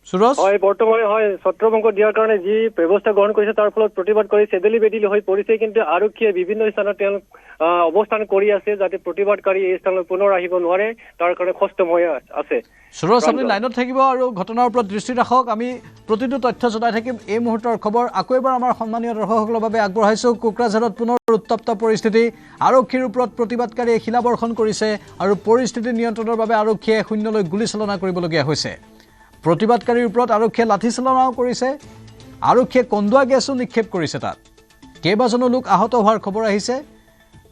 সুৰজ হয় বৰ্তমানে হয় ছত্ৰভংগ দিয়াৰ কাৰণে যি ব্যৱস্থা গ্ৰহণ কৰিছে তাৰ ফলত প্ৰতিবাদ কৰি চেদেলি বেদিলি হৈ পৰিছে কিন্তু আৰক্ষীয়ে বিভিন্ন স্থানত তেওঁলোক অৱস্থান কৰি আছে যাতে প্ৰতিবাদকাৰী এই স্থানলৈ পুনৰ আহিব নোৱাৰে তাৰ কাৰণে সষ্টম হৈ আছে সুৰজ আপুনি লাইনত থাকিব আৰু ঘটনাৰ ওপৰত দৃষ্টি ৰাখক আমি প্ৰতিটো তথ্য জনাই থাকিম এই মুহূৰ্তৰ খবৰ আকৌ এবাৰ আমাৰ সন্মানীয় দৰ্শকসকলৰ বাবে আগবঢ়াইছোঁ কোকৰাঝাৰত পুনৰ উত্তপ্ত পৰিস্থিতি আৰক্ষীৰ ওপৰত প্ৰতিবাদকাৰীয়ে শিলাবৰ্ষণ কৰিছে আৰু পৰিস্থিতি নিয়ন্ত্ৰণৰ বাবে আৰক্ষীয়ে শূন্যলৈ গুলী চালনা কৰিবলগীয়া হৈছে প্ৰতিবাদকাৰীৰ ওপৰত আৰক্ষীয়ে লাঠি চালনাও কৰিছে আৰক্ষীয়ে কন্দুৱা গেছো নিক্ষেপ কৰিছে তাত কেইবাজনো লোক আহত হোৱাৰ খবৰ আহিছে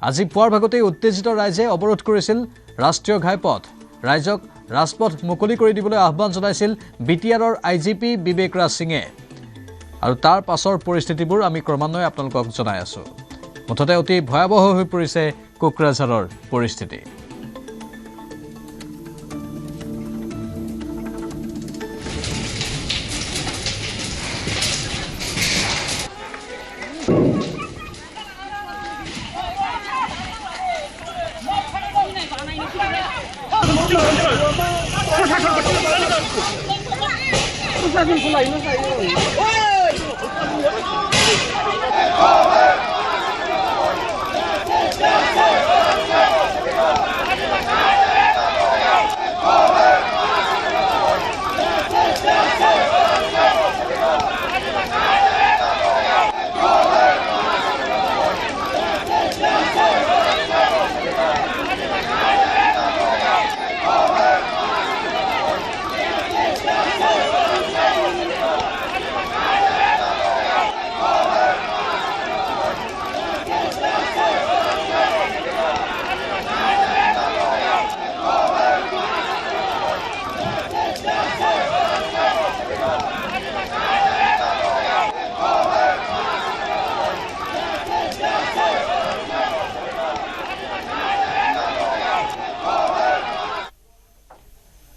আজি পুৱাৰ ভাগতেই উত্তেজিত ৰাইজে অৱৰোধ কৰিছিল ৰাষ্ট্ৰীয় ঘাইপথ ৰাইজক ৰাজপথ মুকলি কৰি দিবলৈ আহ্বান জনাইছিল BTRৰ IGP বিবেক ৰাজ সিঙে আৰু তাৰ পাছৰ পৰিস্থিতিবোৰ আমি ক্ৰমান্বয়ে আপোনালোকক জনাই আছোঁ মুঠতে অতি ভয়াবহ হৈ পৰিছে কোকৰাঝাৰৰ পৰিস্থিতি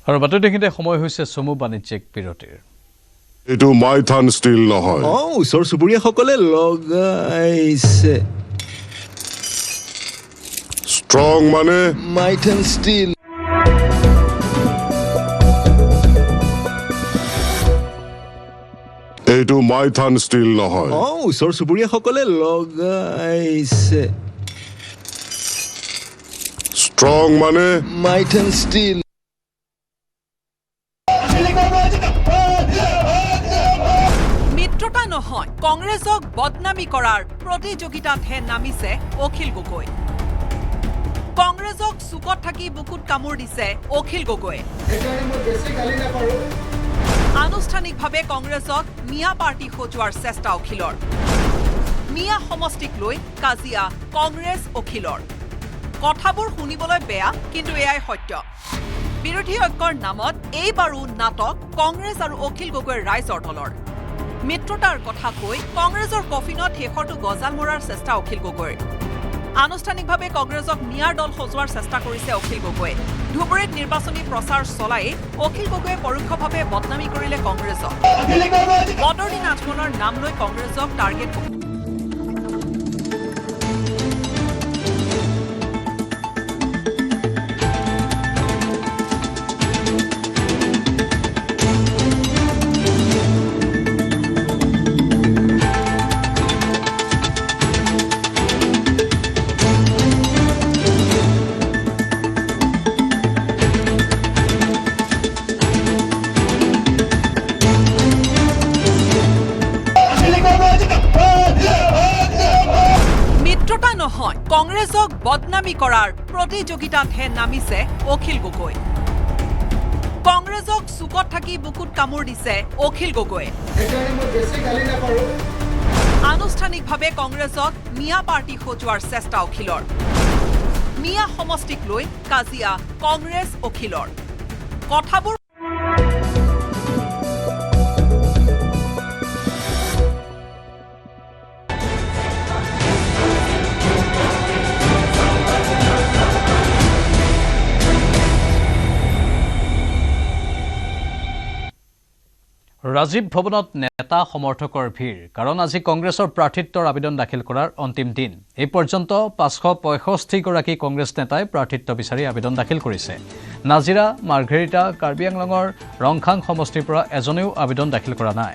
আৰু বাতৰি দেখিতে সময় হৈছে চমু বাণিজ্যিক বিৰতিৰ এইটো মাইথান ষ্টিল নহয় ওচৰ চুবুৰীয়াসকলে লগাইছে ষ্ট্ৰং মানে মাইথান ষ্টিল এইটো মাইথান ষ্টীল নহয় ওচৰ চুবুৰীয়াসকলে লগাইছে ষ্ট্ৰং মানে মাইথান ষ্টীল মিত্ৰতা নহয় কংগ্ৰেছক বদনামী কৰাৰ প্ৰতিযোগিতাতহে নামিছে অখিল গগৈ কংগ্ৰেছক চুকত থাকি বুকুত কামোৰ দিছে অখিল গগৈয়ে আনুষ্ঠানিকভাৱে কংগ্ৰেছক মিয়া পাৰ্টি সজোৱাৰ চেষ্টা অখিলৰ মিয়া সমষ্টিক লৈ কাজিয়া কংগ্ৰেছ অখিলৰ কথাবোৰ শুনিবলৈ বেয়া কিন্তু এয়াই সত্য বিৰোধী ঐক্যৰ নামত এইবাৰো নাটক কংগ্ৰেছ আৰু অখিল গগৈৰ ৰাইজৰ দলৰ মিত্ৰতাৰ কথা কৈ কংগ্ৰেছৰ কফিনত শেষৰটো গজাল মৰাৰ চেষ্টা অখিল গগৈৰ আনুষ্ঠানিকভাৱে কংগ্ৰেছক মিয়াৰ দল সজোৱাৰ চেষ্টা কৰিছে অখিল গগৈয়ে ধুবুৰীত নিৰ্বাচনী প্ৰচাৰ চলাই অখিল গগৈয়ে পৰোক্ষভাৱে বদনামী কৰিলে কংগ্ৰেছক বদৰুদ্দিন আজমলৰ নাম লৈ কংগ্ৰেছক টাৰ্গেট নহয় কংগ্ৰেছক বদনামী কৰাৰ প্ৰতিযোগিতাতহে নামিছে অখিল গগৈ কংগ্ৰেছক চুকত থাকি বুকুত কামোৰ দিছে অখিল গগৈয়ে আনুষ্ঠানিকভাৱে কংগ্ৰেছক মিয়া পাৰ্টি সজোৱাৰ চেষ্টা অখিলৰ মিয়া সমষ্টিক লৈ কাজিয়া কংগ্ৰেছ অখিলৰ কথাবোৰ ৰাজীৱ ভৱনত নেতা সমৰ্থকৰ ভিৰ কাৰণ আজি কংগ্ৰেছৰ প্ৰাৰ্থিত্বৰ আবেদন দাখিল কৰাৰ অন্তিম দিন এই পৰ্যন্ত 565 গৰাকী কংগ্ৰেছ নেতাই প্ৰাৰ্থিত্ব বিচাৰি আবেদন দাখিল কৰিছে নাজিৰা মাৰ্ঘেৰিটা কাৰ্বি আংলঙৰ ৰংখাং সমষ্টিৰ পৰা এজনেও আবেদন দাখিল কৰা নাই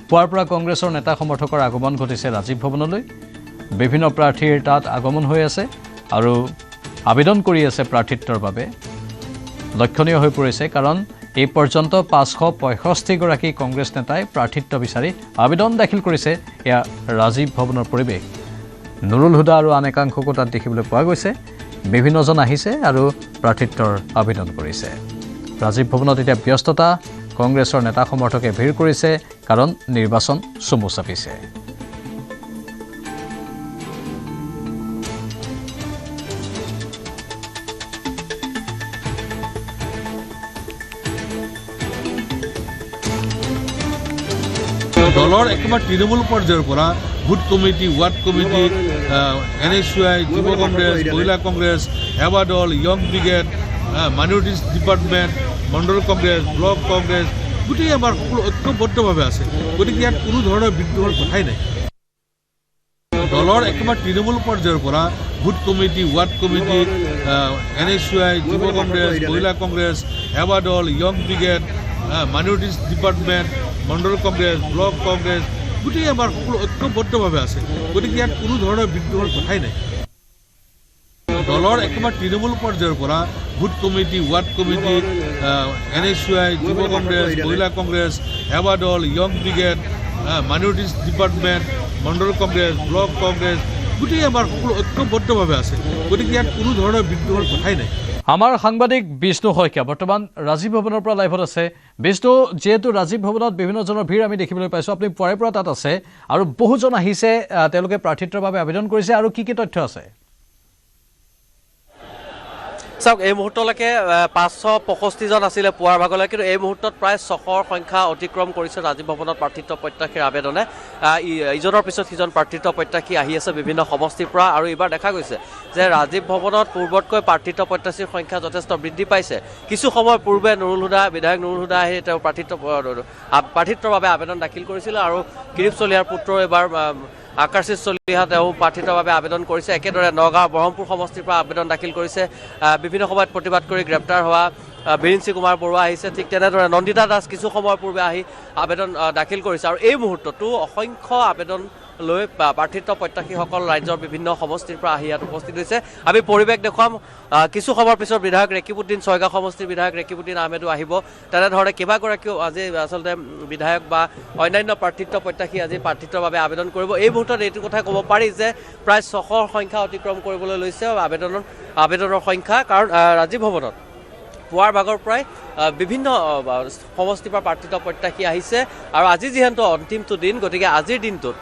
পুৱাৰ পৰা কংগ্ৰেছৰ নেতা সমৰ্থকৰ আগমন ঘটিছে ৰাজীৱ ভৱনলৈ বিভিন্ন প্ৰাৰ্থীৰ তাত আগমন হৈ আছে আৰু আবেদন কৰি আছে প্ৰাৰ্থিত্বৰ বাবে লক্ষণীয় হৈ পৰিছে কাৰণ এই পৰ্যন্ত 565 গৰাকী কংগ্ৰেছ নেতাই প্ৰাৰ্থিত্ব বিচাৰি আবেদন দাখিল কৰিছে এয়া ৰাজীৱ ভৱনৰ পৰিৱেশ নুৰুল হুদা আৰু আন একাংশকো তাত দেখিবলৈ পোৱা গৈছে বিভিন্নজন আহিছে আৰু প্ৰাৰ্থিত্বৰ আবেদন কৰিছে ৰাজীৱ ভৱনত এতিয়া ব্যস্ততা কংগ্ৰেছৰ নেতা সমৰ্থকে ভিৰ কৰিছে কাৰণ নিৰ্বাচন চমু চাপিছে দলৰ একেবাৰে তৃণমূল পৰ্যায়ৰ পৰা booth committee ward committee NSUI যুৱ কংগ্ৰেছ মহিলা কংগ্ৰেছ সেৱা দল ইয়ং ব্ৰিগেড মাইনৰিটিজ ডিপাৰ্টমেণ্ট মণ্ডল কংগ্ৰেছ ব্লক কংগ্ৰেছ গোটেই আমাৰ সকলো ঐক্যবদ্ধভাৱে আছে গতিকে ইয়াত কোনো ধৰণৰ বিদ্ৰোহৰ কথাই নাই দলৰ একেবাৰে তৃণমূল পৰ্যায়ৰ পৰা booth committee ward committee NSUI যুৱ কংগ্ৰেছ মহিলা কংগ্ৰেছ সেৱা দল ইয়ং ব্ৰিগেড মাইনৰিটিজ ডিপাৰ্টমেণ্ট মণ্ডল কংগ্ৰেছ ব্লক কংগ্ৰেছ গোটেই আমাৰ সকলো ঐক্যবদ্ধভাৱে আছে গতিকে ইয়াত কোনো ধৰণৰ বিদ্ৰোহৰ কথাই নাই দলৰ একেবাৰে তৃণমূল পৰ্যায়ৰ পৰা booth committee ward committee NSUI যুৱ কংগ্ৰেছ মহিলা কংগ্ৰেছ সেৱা দল ইয়ং ব্ৰিগেড মাইনৰিটিজ ডিপাৰ্টমেণ্ট মণ্ডল কংগ্ৰেছ ব্লক কংগ্ৰেছ গোটেই আমাৰ সকলো ঐক্যবদ্ধভাৱে আছে গতিকে ইয়াত কোনো ধৰণৰ বিদ্ৰোহৰ কথাই নাই আমাৰ সাংবাদিক বিষ্ণু শইকীয়া বৰ্তমান ৰাজীৱ ভৱনৰ পৰা লাইভত আছে বিষ্ণু যেহেতু ৰাজীৱ ভৱনত বিভিন্নজনৰ ভিৰ আমি দেখিবলৈ পাইছোঁ আপুনি পুৱাৰে পৰা তাত আছে আৰু বহুজন আহিছে তেওঁলোকে প্ৰাৰ্থিত্বৰ বাবে আবেদন কৰিছে আৰু কি কি তথ্য আছে চাওক এই মুহূৰ্তলৈকে 565 জন আছিলে পুৱাৰ ভাগলৈ কিন্তু এই মুহূৰ্তত প্ৰায় 600ৰ সংখ্যা অতিক্ৰম কৰিছে ৰাজীৱ ভৱনত প্ৰাৰ্থিত্ব প্ৰত্যাশীৰ আবেদনে ইজনৰ পিছত সিজন প্ৰাৰ্থিত্ব প্ৰত্যাশী আহি আছে বিভিন্ন সমষ্টিৰ পৰা আৰু এইবাৰ দেখা গৈছে যে ৰাজীৱ ভৱনত পূৰ্বতকৈ প্ৰাৰ্থিত্ব প্ৰত্যাশীৰ সংখ্যা যথেষ্ট বৃদ্ধি পাইছে কিছু সময় পূৰ্বে নুৰুল হুদা বিধায়ক নুৰুল হুদা আহি তেওঁ প্ৰাৰ্থিত্বৰ বাবে আবেদন দাখিল কৰিছিল আৰু কিৰীপ চলিহাৰ পুত্ৰ এবাৰ আকাশিষ চলিহা তেওঁ প্ৰাৰ্থিত্বৰ বাবে আবেদন কৰিছে একেদৰে নগাঁও ব্ৰহ্মপুৰ সমষ্টিৰ পৰা আবেদন দাখিল কৰিছে বিভিন্ন সময়ত প্ৰতিবাদ কৰি গ্ৰেপ্তাৰ হোৱা বিৰিঞ্চি কুমাৰ বৰুৱা আহিছে, ঠিক তেনেদৰে নন্দিতা দাস কিছু সময়ৰ পূৰ্বে আহি আবেদন দাখিল কৰিছে। আৰু এই মুহূৰ্ততো অসংখ্য আবেদন লৈ প্ৰাৰ্থিত্ব প্ৰত্যাশীসকল ৰাজ্যৰ বিভিন্ন সমষ্টিৰ পৰা আহি ইয়াত উপস্থিত হৈছে। আমি পৰিৱেশ দেখুৱাম, কিছু সময়ৰ পিছত বিধায়ক ৰেকিবুদ্দিন ছয়গাঁও সমষ্টিৰ বিধায়ক ৰেকিবুদ্দিন আহমেদো আহিব। তেনেধৰণে কেইবাগৰাকীও আজি আচলতে বিধায়ক বা অন্যান্য প্ৰাৰ্থিত্ব প্ৰত্যাশী আজি প্ৰাৰ্থিত্বৰ বাবে আবেদন কৰিব। এই মুহূৰ্তত এইটো কথা ক'ব পাৰি যে প্ৰায় 600ৰ সংখ্যা অতিক্ৰম কৰিবলৈ লৈছে আবেদনৰ সংখ্যা, কাৰণ ৰাজীৱ ভৱনত পুৱাৰ ভাগৰ পৰাই বিভিন্ন সমষ্টিৰ পৰা প্ৰাৰ্থিত্ব প্ৰত্যাশী আহিছে। আৰু আজি যিহেতু অন্তিমটো দিন, গতিকে আজিৰ দিনটোত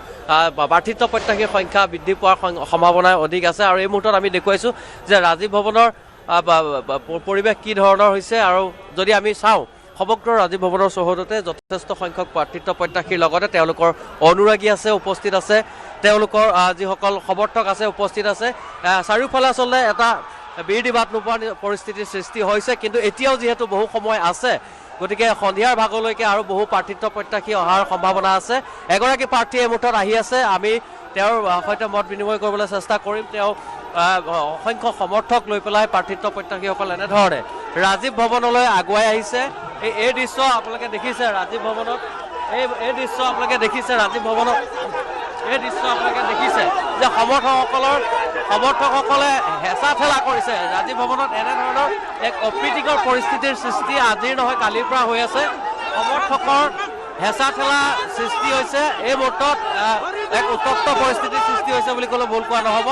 প্ৰাৰ্থিত্ব প্ৰত্যাশীৰ সংখ্যা বৃদ্ধি পোৱাৰ সম্ভাৱনা অধিক আছে। আৰু এই মুহূৰ্তত আমি দেখুৱাইছোঁ যে ৰাজীৱ ভৱনৰ পৰিৱেশ কি ধৰণৰ হৈছে। আৰু যদি আমি চাওঁ, সমগ্ৰ ৰাজীৱ ভৱনৰ চৌহদতে যথেষ্ট সংখ্যক প্ৰাৰ্থিত্ব প্ৰত্যাশীৰ লগতে তেওঁলোকৰ অনুৰাগী আছে, উপস্থিত আছে, তেওঁলোকৰ যিসকল সমৰ্থক আছে উপস্থিত আছে। চাৰিওফালে আচলতে এটা বিৰদিবাদ নোপোৱা পৰিস্থিতিৰ সৃষ্টি হৈছে। কিন্তু এতিয়াও যিহেতু বহু সময় আছে, গতিকে সন্ধিয়াৰ ভাগলৈকে আৰু বহু প্ৰাৰ্থিত্ব প্ৰত্যাশী অহাৰ সম্ভাৱনা আছে। এগৰাকী প্ৰাৰ্থী এই মুহূৰ্তত আহি আছে, আমি তেওঁৰ সৈতে মত বিনিময় কৰিবলৈ চেষ্টা কৰিম। তেওঁ অসংখ্য সমৰ্থক লৈ পেলাই প্ৰাৰ্থিত্ব প্ৰত্যাশীসকল এনেধৰণে ৰাজীৱ ভৱনলৈ আগুৱাই আহিছে। এই দৃশ্য আপোনালোকে দেখিছে ৰাজীৱ ভৱনত, এই দৃশ্য আপোনালোকে দেখিছে ৰাজীৱ ভৱনত, এই দৃশ্য আপোনালোকে দেখিছে যে সমৰ্থকসকলে হেঁচা ঠেলা কৰিছে ৰাজীৱ ভৱনত। এনেধৰণৰ এক অপ্ৰীতিকৰ পৰিস্থিতিৰ সৃষ্টি আজিৰ নহয় কালিৰ পৰা হৈ আছে। সমৰ্থকৰ হেঁচা ঠেলা সৃষ্টি হৈছে। এই মুহূৰ্তত এক উত্তপ্ত পৰিস্থিতিৰ সৃষ্টি হৈছে বুলি ক'লে ভুল কোৱা নহ'ব।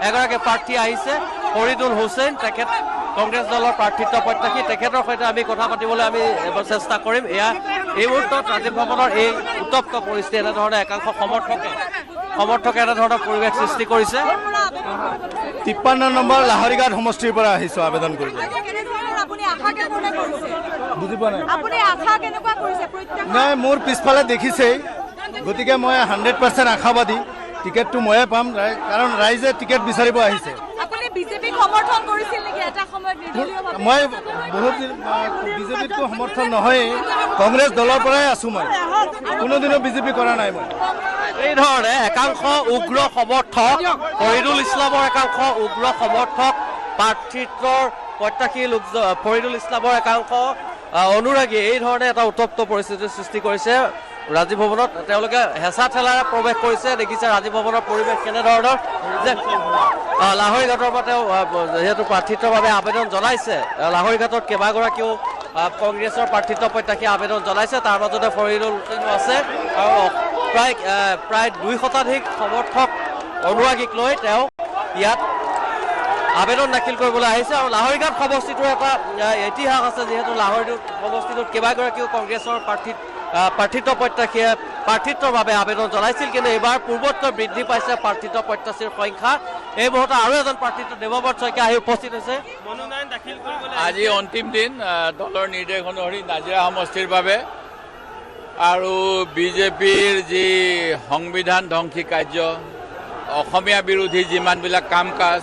এগৰাকী প্ৰাৰ্থী আহিছে, ফৰিদুল হুছেইন, তেখেত কংগ্ৰেছ দলৰ প্ৰাৰ্থিত্ব প্ৰত্যাশী, তেখেতৰ সৈতে আমি কথা পাতিবলৈ আমি এবাৰ চেষ্টা কৰিম। এই মুহূৰ্তত ৰাজীৱ ভৱনৰ এই উত্তপ্ত পৰিস্থিতি, এনেধৰণে একাংশ সমৰ্থকে এনেধৰণৰ পৰিৱেশ সৃষ্টি কৰিছে। 53 নম্বৰ লাহৰিঘাট সমষ্টিৰ পৰা আহিছোঁ আবেদন কৰিব। বুজি পোৱা নাই, মোৰ পিছফালে দেখিছেই, গতিকে মই 100% আশাবাদী টিকেটটো ময়ে পাম, কাৰণ ৰাইজে টিকেট বিচাৰিব আহিছে। মই বহুত বিজেপিতটো সমৰ্থন নহয়েই, কংগ্ৰেছ দলৰ পৰাই আছোঁ। মই কোনোদিনো বিজেপি কৰা নাই। মই এই ধৰণে একাংশ উগ্ৰ সমৰ্থক, ফৰিদুল ইছলামৰ একাংশ উগ্ৰ সমৰ্থক, প্ৰাৰ্থিত্বৰ প্ৰত্যাশী লোক ফৰিদুল ইছলামৰ একাংশ অনুৰাগী এই ধৰণে এটা উত্তপ্ত পৰিস্থিতিৰ সৃষ্টি কৰিছে ৰাজীৱ ভৱনত। তেওঁলোকে হেঁচা ঠেলাৰে প্ৰৱেশ কৰিছে। দেখিছে ৰাজীৱ ভৱনৰ পৰিৱেশ কেনেধৰণৰ, যে লাহৰিঘাটৰ পৰা তেওঁ যিহেতু প্ৰাৰ্থিত্বৰ বাবে আবেদন জনাইছে। লাহৰিঘাটত কেইবাগৰাকীও কংগ্ৰেছৰ প্ৰাৰ্থিত্ব প্ৰত্যাশী আবেদন জনাইছে, তাৰ মাজতে ফৰিদুল হুছেইনো আছে। আৰু প্ৰায় 2 শতাধিক সমৰ্থক অনুৰাগীক লৈ তেওঁ ইয়াত আবেদন দাখিল কৰিবলৈ আহিছে। আৰু লাহৰিঘাট সমষ্টিটোৰ এটা ইতিহাস আছে, যিহেতু লাহৰিঘাট সমষ্টিটোত কেইবাগৰাকীও কংগ্ৰেছৰ প্ৰাৰ্থিত্ব প্ৰত্যাশীয়ে প্ৰাৰ্থিত্বৰ বাবে আবেদন জনাইছিল, কিন্তু এইবাৰ পূৰ্বতকৈ বৃদ্ধি পাইছে প্ৰাৰ্থিত্ব প্ৰত্যাশীৰ সংখ্যা। এই মুহূৰ্তত আৰু এজন প্ৰাৰ্থিত্ব দেৱব্ৰত শইকীয়া আহি উপস্থিত হৈছে। আজি অন্তিম দিন দলৰ নিৰ্দেশ অনুসৰি নাজিৰা সমষ্টিৰ বাবে। আৰু বিজেপিৰ যি সংবিধান ধ্বংসী কাৰ্য, অসমীয়া বিৰোধী যিমানবিলাক কাম কাজ,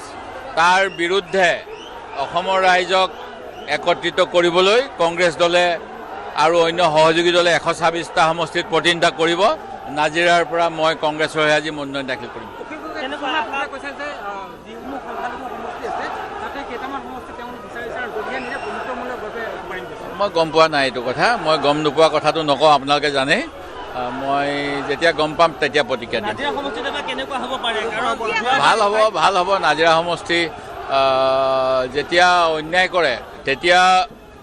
তাৰ বিৰুদ্ধে অসমৰ ৰাইজক একত্ৰিত কৰিবলৈ কংগ্ৰেছ দলে আৰু অন্য সহযোগী দলে 126টা সমষ্টিত প্ৰতিনিধিত্ব কৰিব। নাজিৰাৰ পৰা মই কংগ্ৰেছৰ হৈ আজি মনোনয়ন দাখিল কৰিম। মই গম পোৱা নাই এইটো কথা, মই গম নোপোৱা কথাটো নকওঁ, আপোনালোকে জানে। মই যেতিয়া গম পাম তেতিয়া প্ৰতিক্ৰিয়া দিম। ভাল হ'ব। নাজিৰা সমষ্টি যেতিয়া অন্যায় কৰে তেতিয়া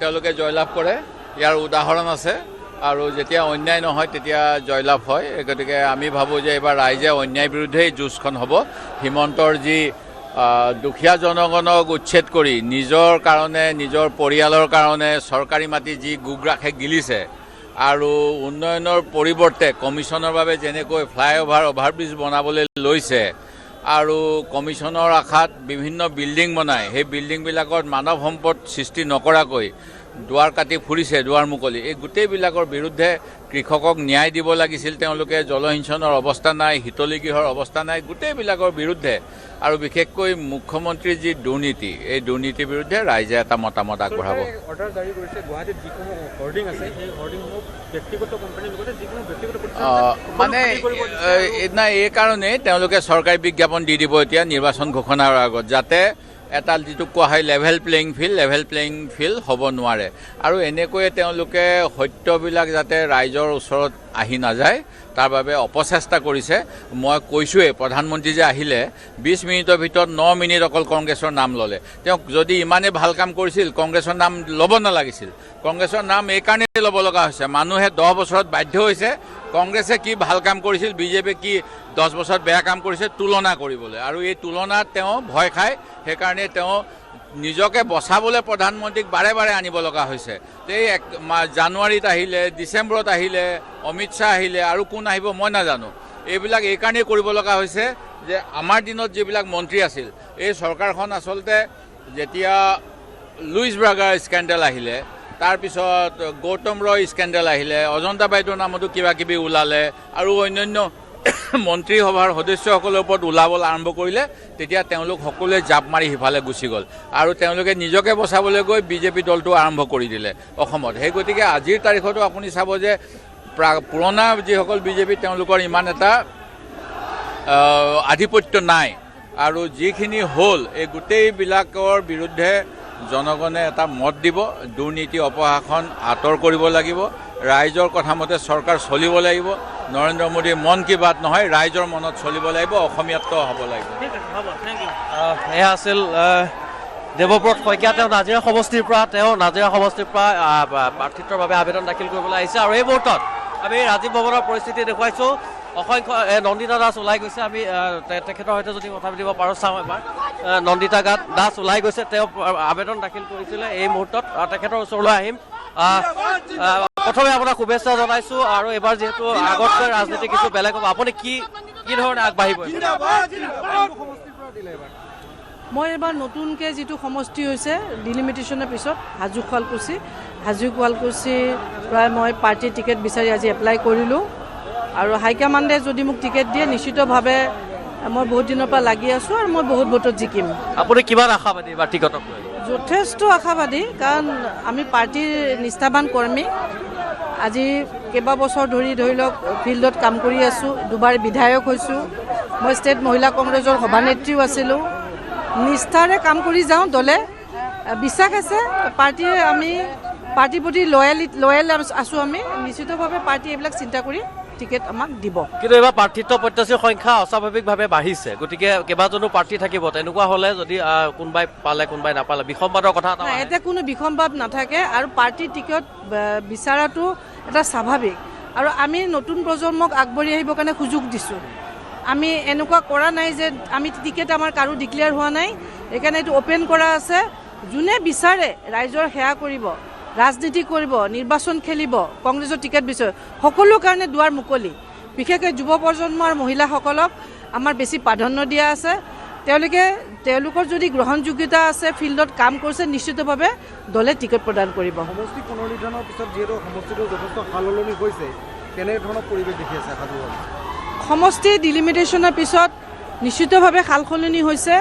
তেওঁলোকে জয়লাভ কৰে, ইয়াৰ উদাহৰণ আছে। আৰু যেতিয়া অন্যায় নহয় তেতিয়া জয়লাভ হয়। গতিকে আমি ভাবোঁ যে এইবাৰ ৰাইজে অন্যায়ৰ বিৰুদ্ধেই যুঁজখন হ'ব। হিমন্তৰ যি দুখীয়া জনগণক উচ্ছেদ কৰি নিজৰ কাৰণে, নিজৰ পৰিয়ালৰ কাৰণে চৰকাৰী মাটি যি গুগৰাখে গিলিছে, আৰু উন্নয়নৰ পৰিৱৰ্তে কমিশ্যনৰ বাবে যেনেকৈ ফ্লাইঅভাৰ, অভাৰব্ৰিজ বনাবলৈ লৈছে, আৰু কমিশ্যনৰ আশাত বিভিন্ন বিল্ডিং বনাই, সেই বিল্ডিংবিলাকত মানৱ সম্পদ সৃষ্টি নকৰাকৈ দুৱাৰ কাটি ফুৰিছে, দুৱাৰ মুকলি। এই গোটেইবিলাকৰ বিৰুদ্ধে কৃষকক ন্যায় দিব লাগিছিল। তেওঁলোকে জলসিঞ্চনৰ অৱস্থা নাই, শীতলী গৃহৰ অৱস্থা নাই, গোটেইবিলাকৰ বিৰুদ্ধে। আৰু বিশেষকৈ মুখ্যমন্ত্ৰীৰ যি দুৰ্নীতি, এই দুৰ্নীতিৰ বিৰুদ্ধে ৰাইজে এটা মতামত আগবঢ়াব। মানে নাই, এই কাৰণেই তেওঁলোকে চৰকাৰী বিজ্ঞাপন দি দিব এতিয়া নিৰ্বাচন ঘোষণাৰ আগত, যাতে এটা যিটো কোৱা হয় লেভেল প্লেইং ফিল্ড হ'ব নোৱাৰে আৰু এনেকৈয়ে তেওঁলোকে সত্যবিলাক যাতে ৰাইজৰ ওচৰত আহি নাযায় তাৰ বাবে অপচেষ্টা কৰিছে। মই কৈছোঁৱেই প্ৰধানমন্ত্ৰী যে আহিলে 20 মিনিটৰ ভিতৰত 9 মিনিট অকল কংগ্ৰেছৰ নাম ল'লে। তেওঁক যদি ইমানেই ভাল কাম কৰিছিল কংগ্ৰেছৰ নাম ল'ব নালাগিছিল। কংগ্ৰেছৰ নাম এইকাৰণেই ল'ব লগা হৈছে, মানুহে 10 বছৰত বাধ্য হৈছে কংগ্ৰেছে কি ভাল কাম কৰিছিল, বিজেপিয়ে কি 10 বছৰত বেয়া কাম কৰিছে তুলনা কৰিবলৈ, আৰু এই তুলনাত তেওঁ ভয় খায়। সেইকাৰণে তেওঁ নিজকে বচাবলৈ প্ৰধানমন্ত্ৰীক বাৰে বাৰে আনিব লগা হৈছে। এই জানুৱাৰীত আহিলে, ডিচেম্বৰত আহিলে, অমিত শ্বাহ আহিলে, আৰু কোন আহিব মই নাজানো। এইবিলাক এইকাৰণেই কৰিব লগা হৈছে যে আমাৰ দিনত যিবিলাক মন্ত্ৰী আছিল, এই চৰকাৰখন আচলতে যেতিয়া লুইচ ব্ৰাগাৰ স্কেণ্ডেল আহিলে, তাৰপিছত গৌতম ৰয় স্কেণ্ডেল আহিলে, অজন্তা বাইদেউৰ নামতো কিবা কিবি ওলালে, আৰু অন্যান্য মন্ত্ৰীসভাৰ সদস্যসকলৰ ওপৰত ওলাবলৈ আৰম্ভ কৰিলে, তেতিয়া তেওঁলোক সকলোৱে জাপ মাৰি সিফালে গুচি গ'ল আৰু তেওঁলোকে নিজকে বচাবলৈ গৈ বিজেপি দলটো আৰম্ভ কৰি দিলে অসমত। সেই গতিকে আজিৰ তাৰিখতো আপুনি চাব যে পুৰণা যিসকল বিজেপি তেওঁলোকৰ ইমান এটা আধিপত্য নাই, আৰু যিখিনি হ'ল এই গোটেইবিলাকৰ বিৰুদ্ধে জনগণে এটা মত দিব। দুৰ্নীতি অপশাসন আঁতৰ কৰিব লাগিব, ৰাইজৰ কথা মতে চৰকাৰ চলিব লাগিব। নৰেন্দ্ৰ মোদীৰ মন কি বাত নহয়, ৰাইজৰ মনত চলিব লাগিব, অসমীয়াত্ব হ'ব লাগিব। এয়া আছিল দেৱব্ৰত শইকীয়া। তেওঁ নাজিৰা সমষ্টিৰ পৰা প্ৰাৰ্থিত্বৰ বাবে আবেদন দাখিল কৰিবলৈ আহিছে। আৰু এই মুহূৰ্তত আমি ৰাজীৱ ভৱনৰ পৰিস্থিতি দেখুৱাইছোঁ। অসংখ্য নন্দিতা দাস ওলাই গৈছে। আমি তেখেতৰ সৈতে যদি কথা পাতিব পাৰোঁ চাওঁ এবাৰ। নন্দিতা দাস ওলাই গৈছে, তেওঁ আবেদন দাখিল কৰিছিলে। এই মুহূৰ্তত তেখেতৰ ওচৰলৈ আহিম। প্ৰথমে আপোনাক শুভেচ্ছা জনাইছোঁ, আৰু এইবাৰ যিহেতু আগতকৈ ৰাজনীতি কিছু বেলেগ হ'ব, আপুনি কি ধৰণে আগবাঢ়িব? মই এবাৰ নতুনকৈ যিটো সমষ্টি হৈছে ডিলিমিটেশ্যনৰ পিছত হাজো শুৱালকুছি প্ৰায় মই পাৰ্টিৰ টিকেট বিচাৰি আজি এপ্লাই কৰিলোঁ, আৰু হাইকমাণ্ডে যদি মোক টিকেট দিয়ে নিশ্চিতভাৱে মই বহুত দিনৰ পৰা লাগি আছোঁ, আৰু মই বহুত ভোটত জিকিম। আপুনি কিমান আশাবাদী বা টিকটক লৈ? যথেষ্ট আশাবাদী, কাৰণ আমি পাৰ্টিৰ নিষ্ঠাবান কৰ্মী। আজি কেইবাবছৰ ধৰি লওক ফিল্ডত কাম কৰি আছোঁ, 2বাৰ বিধায়ক হৈছোঁ, মই ষ্টেট মহিলা কংগ্ৰেছৰ সভানেত্ৰীও আছিলোঁ। নিষ্ঠাৰে কাম কৰি যাওঁ, দলে বিশ্বাস আছে, পাৰ্টিৰ প্ৰতি লয়েল আছোঁ আমি। নিশ্চিতভাৱে পাৰ্টি এইবিলাক চিন্তা কৰি টিকেট আমাক দিব। কিন্তু এইবাৰ প্ৰাৰ্থিত্ব প্ৰত্যাশীৰ সংখ্যা অস্বাভাৱিকভাৱে বাঢ়িছে, গতিকে কেইবাজনো প্ৰাৰ্থী থাকিব। তেনেকুৱা হ'লে যদি কোনোবাই পালে কোনোবাই নাপালে বিসম্বাদৰ কথা এটা এতিয়া কোনো বিসম্বাদ নাথাকে, আৰু পাৰ্টিৰ টিকেট বিচৰাটো এটা স্বাভাৱিক, আৰু আমি নতুন প্ৰজন্মক আগবাঢ়ি আহিবৰ কাৰণে সুযোগ দিছোঁ। আমি এনেকুৱা কৰা নাই যে আমি টিকেট আমাৰ কাৰো ডিক্লেয়াৰ হোৱা নাই, সেইকাৰণে এইটো অ'পেন কৰা আছে। যোনে বিচাৰে ৰাইজৰ সেৱা কৰিব, ৰাজনীতি কৰিব, নিৰ্বাচন খেলিব, কংগ্ৰেছৰ টিকেট বিচাৰে, সকলো কাৰণে দুৱাৰ মুকলি। বিশেষকৈ যুৱ প্ৰজন্ম আৰু মহিলাসকলক আমাৰ বেছি প্ৰাধান্য দিয়া আছে। তেওঁলোকৰ যদি গ্ৰহণযোগ্যতা আছে, ফিল্ডত কাম কৰিছে, নিশ্চিতভাৱে দলে টিকেট প্ৰদান কৰিব। সমষ্টি পুনৰ্নিৰ্ধাৰণৰ পিছত যিহেতু সমষ্টিটো যথেষ্ট সালসলনি হৈছে, কেনেধৰণৰ পৰিৱেশ দেখি আছে সাজু? সমষ্টি ডিলিমিটেশ্যনৰ পিছত নিশ্চিতভাৱে সালসলনি হৈছে,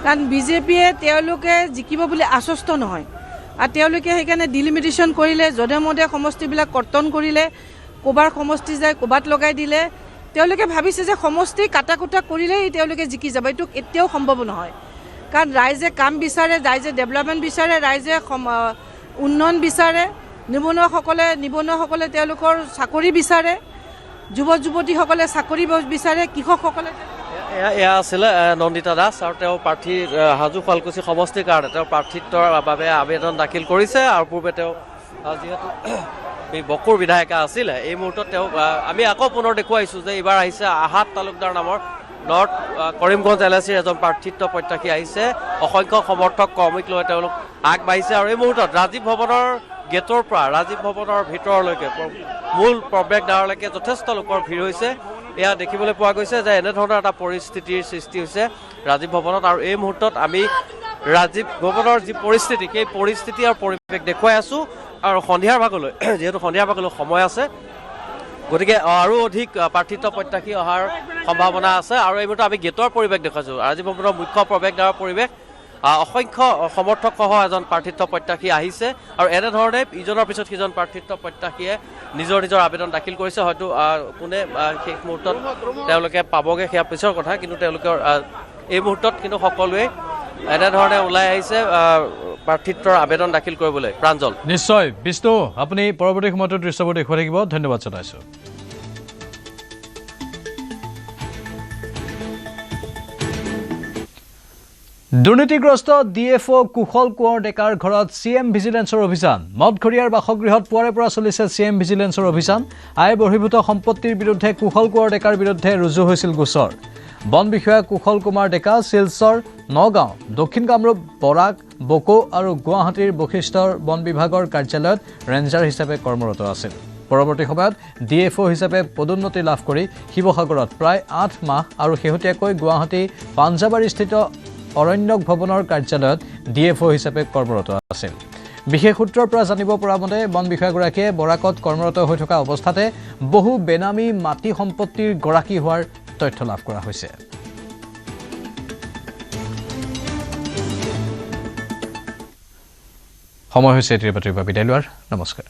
কাৰণ বিজেপিয়ে তেওঁলোকে জিকিব বুলি আশ্বস্ত নহয়, আৰু তেওঁলোকে সেইকাৰণে ডিলিমিটেশ্যন কৰিলে, যধে মধে সমষ্টিবিলাক কৰ্তন কৰিলে, ক'ৰবাৰ সমষ্টি যায় ক'ৰবাত লগাই দিলে। তেওঁলোকে ভাবিছে যে সমষ্টি কাটা কুটা কৰিলেই তেওঁলোকে জিকি যাব, এইটো এতিয়াও সম্ভৱ নহয়। কাৰণ ৰাইজে কাম বিচাৰে, ৰাইজে ডেভেলপমেণ্ট বিচাৰে, ৰাইজে উন্নয়ন বিচাৰে, নিবনুৱাসকলে তেওঁলোকৰ চাকৰি বিচাৰে, যুৱক যুৱতীসকলে চাকৰি বিচাৰে, কৃষকসকলে। এয়া আছিলে নন্দিতা দাস, আৰু তেওঁ প্ৰাৰ্থী হাজো শুৱালকুছি সমষ্টিৰ কাৰণে তেওঁ প্ৰাৰ্থিত্বৰ বাবে আবেদন দাখিল কৰিছে। আৰু পূৰ্বে তেওঁ যিহেতু বকুৰ বিধায়িকা আছিলে, এই মুহূৰ্তত তেওঁ আমি আকৌ পুনৰ দেখুৱাইছোঁ যে এইবাৰ আহিছে আহাত তালুকদাৰ নামৰ নৰ্থ কৰিমগঞ্জ LICৰ এজন প্ৰাৰ্থিত্ব প্ৰত্যাশী আহিছে। অসংখ্য সমৰ্থক কৰ্মীক লৈ তেওঁলোক আগবাঢ়িছে, আৰু এই মুহূৰ্তত ৰাজীৱ ভৱনৰ গেটৰ পৰা ৰাজীৱ ভৱনৰ ভিতৰলৈকে মূল প্ৰৱেশদ্বাৰলৈকে যথেষ্ট লোকৰ ভিৰ হৈছে। এয়া দেখিবলৈ পোৱা গৈছে যে এনেধৰণৰ এটা পৰিস্থিতিৰ সৃষ্টি হৈছে ৰাজীৱ ভৱনত। আৰু এই মুহূৰ্তত আমি ৰাজীৱ ভৱনৰ যি পৰিস্থিতি, সেই পৰিস্থিতি আৰু পৰিৱেশ দেখুৱাই আছোঁ। আৰু সন্ধিয়াৰ ভাগলৈ, যিহেতু সন্ধিয়াৰ ভাগলৈ সময় আছে, গতিকে আৰু অধিক প্ৰাৰ্থিত্ব প্ৰত্যাশী অহাৰ সম্ভাৱনা আছে। আৰু এই মুহূৰ্তত আমি গেটৰ পৰিৱেশ দেখুৱাইছোঁ, ৰাজীৱ ভৱনৰ মুখ্য প্ৰৱেশদ্বাৰৰ পৰিৱেশ। অসংখ্য সমৰ্থকসহ এজন প্ৰাৰ্থিত্ব প্ৰত্যাশী আহিছে, আৰু এনেধৰণে ইজনৰ পিছত সিজন প্ৰাৰ্থিত্ব প্ৰত্যাশীয়ে নিজৰ আবেদন দাখিল কৰিছে। হয়তো কোনে শেষ মুহূৰ্তত তেওঁলোকে পাবগৈ সেয়া পিছৰ কথা, কিন্তু তেওঁলোকৰ এই মুহূৰ্তত কিন্তু সকলোৱে এনেধৰণে ওলাই আহিছে প্ৰাৰ্থিত্বৰ আবেদন দাখিল কৰিবলৈ। প্ৰাঞ্জল। নিশ্চয় বিষ্ণু, আপুনি পৰৱৰ্তী সময়তো দৃশ্যবোৰ দেখুৱাই থাকিব। ধন্যবাদ জনাইছোঁ। দুৰ্নীতিগ্ৰস্ত DFO কুশল কোঁৱৰ ডেকাৰ ঘৰত CM ভিজিলেন্সৰ অভিযান। মদঘৰীয়াৰ বাসগৃহত পুৱাৰে পৰা চলিছে CM ভিজিলেন্সৰ অভিযান। আয় বহিৰ্ভূত সম্পত্তিৰ বিৰুদ্ধে কুশল কোঁৱৰ ডেকাৰ বিৰুদ্ধে ৰুজু হৈছিল গোচৰ। বন বিষয়া কুশল কুমাৰ ডেকা শিলচৰ, নগাঁও, দক্ষিণ কামৰূপ, বৰাক, বকো আৰু গুৱাহাটীৰ বশিষ্ঠৰ বন বিভাগৰ কাৰ্যালয়ত ৰেঞ্জাৰ হিচাপে কৰ্মৰত আছিল। পৰৱৰ্তী সময়ত DFO হিচাপে পদোন্নতি লাভ কৰি শিৱসাগৰত প্ৰায় 8 মাহ আৰু শেহতীয়াকৈ গুৱাহাটী পাঞ্জাবাৰীস্থিত অৰণ্যক ভৱনৰ কাৰ্যালয়ত DFO হিচাপে কৰ্মৰত আছিল। বিশেষ সূত্ৰৰ পৰা জানিব পৰা মতে বন বিষয়াগৰাকীয়ে বৰাকত কৰ্মৰত হৈ থকা অৱস্থাতে বহু বেনামী মাটি সম্পত্তিৰ গৰাকী হোৱাৰ তথ্য লাভ কৰা হৈছে। সময় হৈছে এতিয়াৰ পৰা বিদায় লোৱাৰ। নমস্কাৰ।